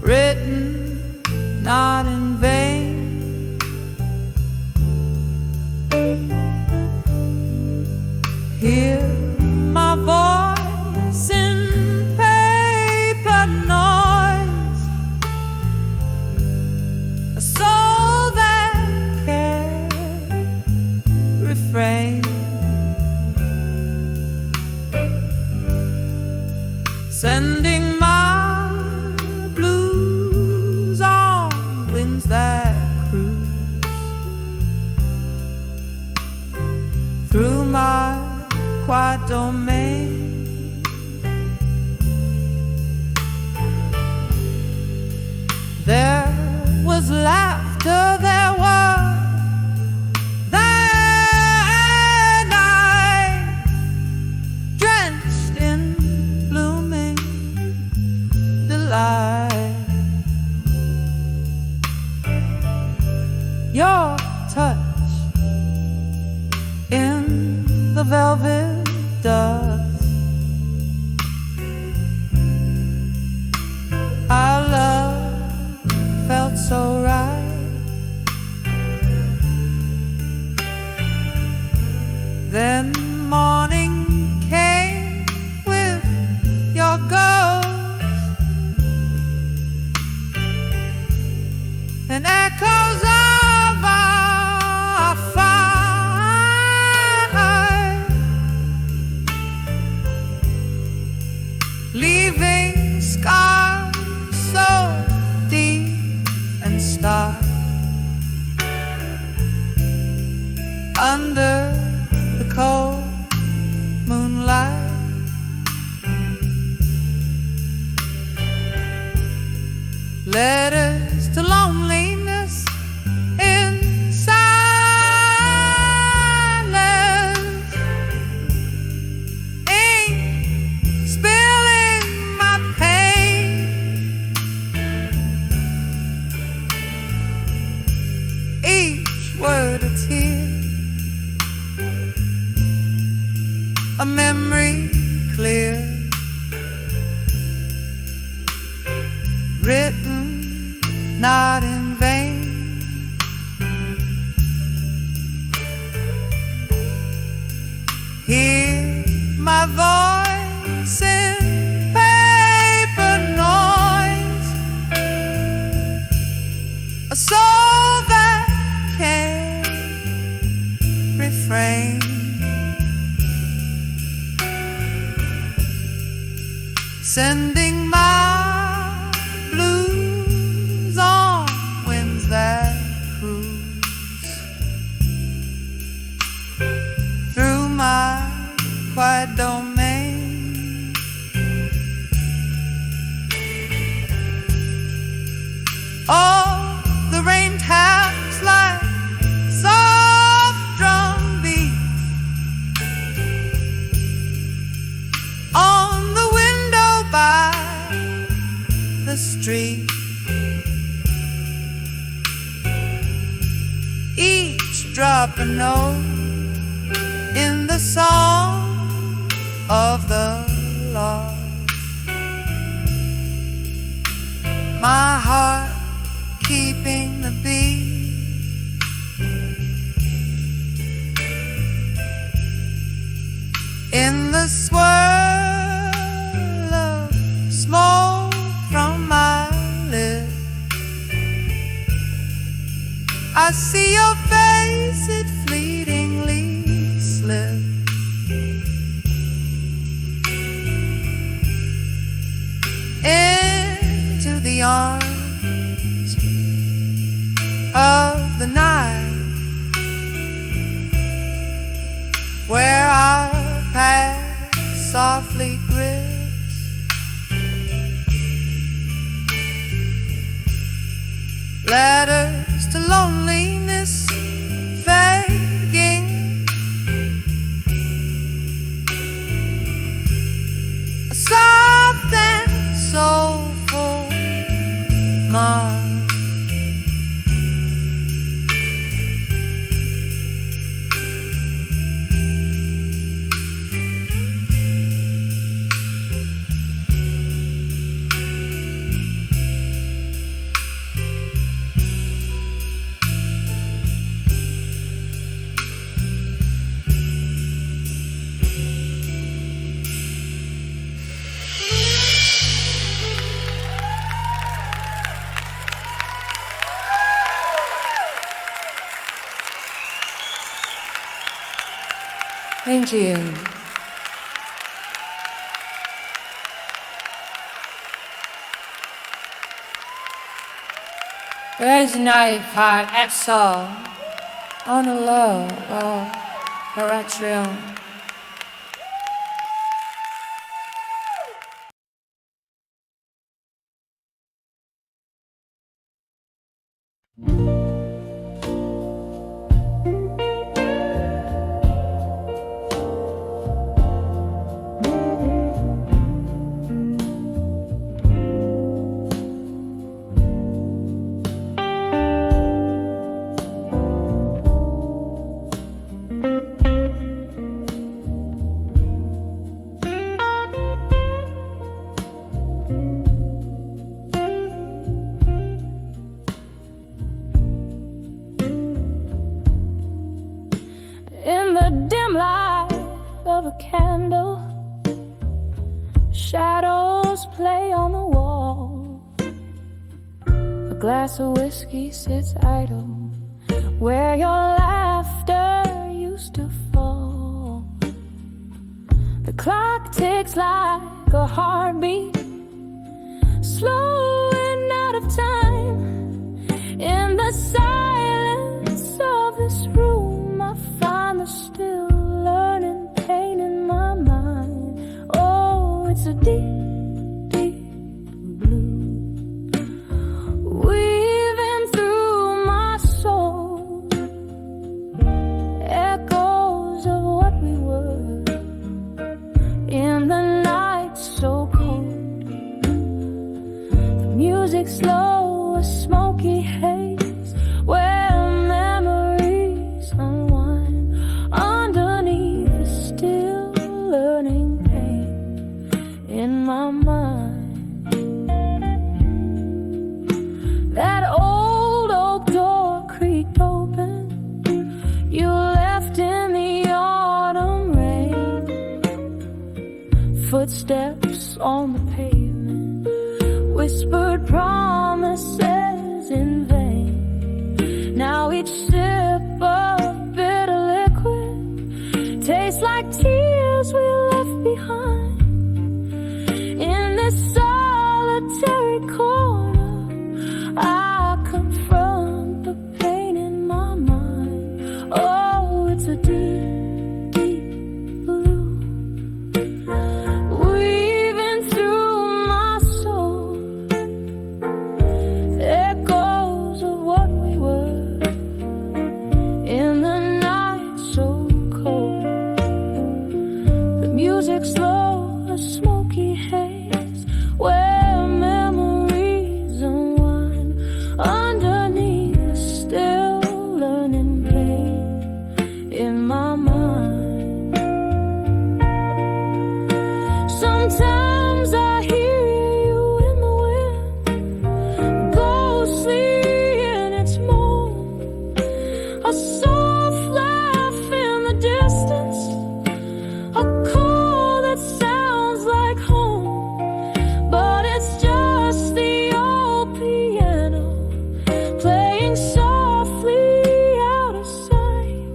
Speaker 3: written not in vain. Hear my voice in paper noise, a soul that can't refrain, sending my blues on winds that cruise through my quiet domain. There was laughter, there was that night, drenched in blooming delight. Your touch in the velvet dust Then morning came with your ghost and echoes of our fire, leaving scars so deep and stark under the cold moonlight. Letters to loneliness in silence, ink spilling my pain, each word a tear, a memory clear, written not in vain. Hear my voice in paper noise, a soul that can't refrain, sending my blues on winds that cruise through my quiet domain. Oh, the rain taps like soft drum beats on the window by the street. Each drop a note in the song of the lost. My heart keeping the beat, in the swirl of smoke from my lips. I see your face, it fleetingly slips into the arms of the night, where our past softly grips. Letters to loneliness fading, a soft and soulful mark.
Speaker 1: Thank you. There's night part EXO on the low of the atrium. a candle. Shadows play on the wall. A glass of whiskey sits idle where your laughter used to fall. The clock ticks like a heartbeat, slowing out of time. In the silence of this room, I find the still learning pain in my mind. Oh, it's a deep, deep blue, weaving through my soul, echoes of what we were in the night so cold. The music slow, a smoky haze where memories unwind underneath the still learning pain in my mind. That old oak door creaked open. You left in the autumn rain. Footsteps on the pavement, whispered promises in vain. Now each sip of bitter liquid tastes like tears we left behind. In this solitary corner, I confront the pain in my mind. Oh, it's a deep, deep blue, weaving through my soul, echoes of what we were in the night so cold. The music slow, a smoky haze where memories unwind underneath the still learning pain in my mind. Sometimes I hear you in the wind, ghostly in its moan, a soft laugh in the distance, a call that sounds like home. But it's just the old piano playing softly out of sight,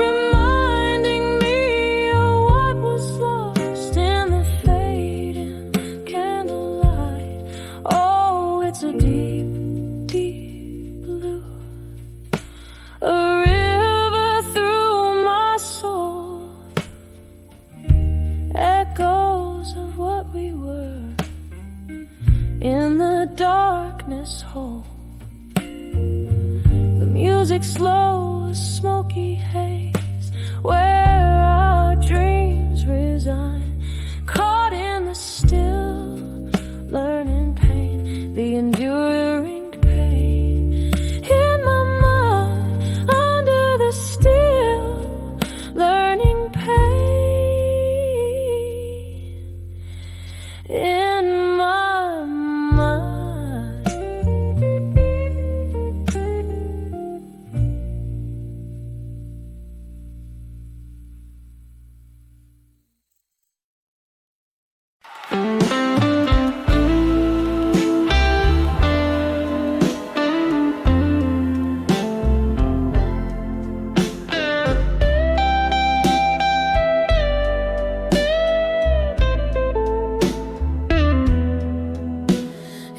Speaker 1: reminding me of what was lost in the fading candlelight. Oh, it's a deep, deep blue, a river through my soul, echoes of what we were in the darkness hole. The music slow, a smoky haze where our dreams resign, caught in the still learning pain, the enduring pain in my mind under the still learning pain in my mind.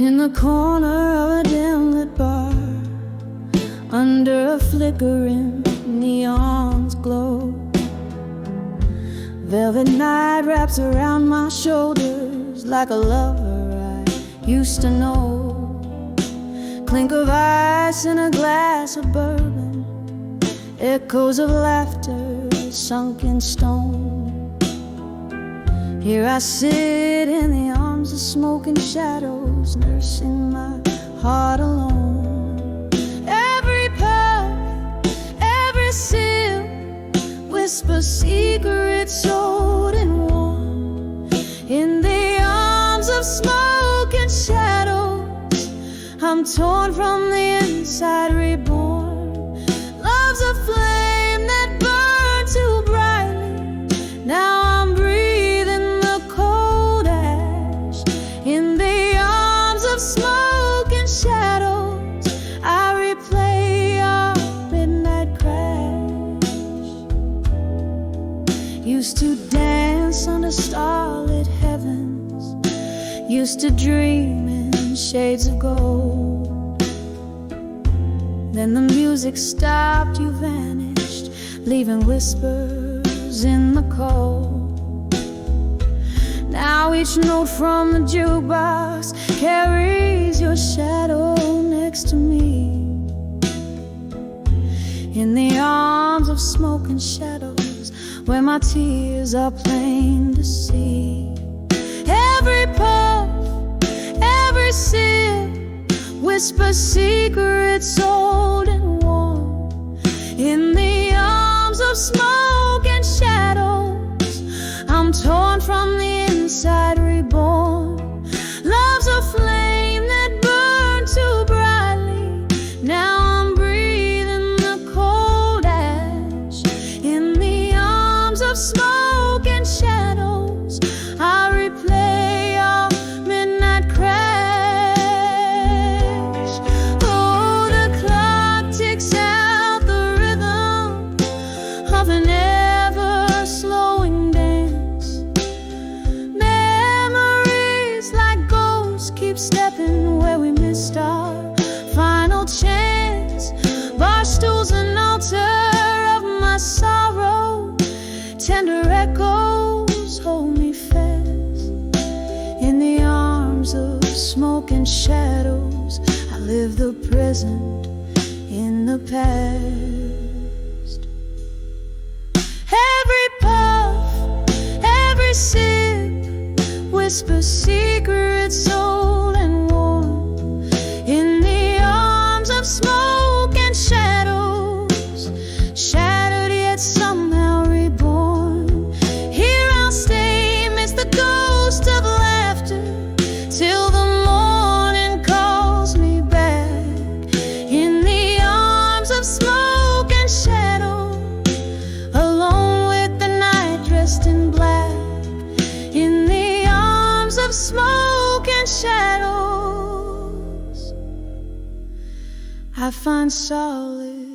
Speaker 1: In the corner of a dim lit bar, under a flickering neon's glow, velvet night wraps around my shoulders like a lover I used to know. Clink of ice in a glass of bourbon, echoes of laughter sunk in stone. Here I sit in the arms of smoking shadows, nursing my heart alone. Every puff, every sip, whisper secrets old and warm. In the arms of smoke and shadows, I'm torn from the inside, reborn. Love's a flame that burned too brightly, used to dream in shades of gold. Then the music stopped, you vanished, leaving whispers in the cold. Now each note from the jukebox carries your shadow next to me, in the arms of smoke and shadows, where my tears are plain to see. Every puff, every sip, whisper secrets old and warm, in the arms of smoke and shadows. I'm torn from the inside, reborn. Love's a flame that burned too brightly. Now I'm breathing the cold ash, in the arms of smoke and shadows. I replay our midnight crash. Oh, the clock ticks out the rhythm of an ever-slowing dance. Memories like ghosts keep stepping where we missed our final chance. Bar stools, an altar of my sorrow. Tender echoes hold me fast, in the arms of smoke and shadows. I live the present in the past. Every puff, every sip, whisper secrets old and warm, in the arms of smoke and shadows. Shattered yet somehow reborn. Here I'll stay amidst the ghost of laughter, till the morning calls me back, in the arms of smoke and shadow. Alone with the night dressed in black, in the arms of smoke and shadows. I find solace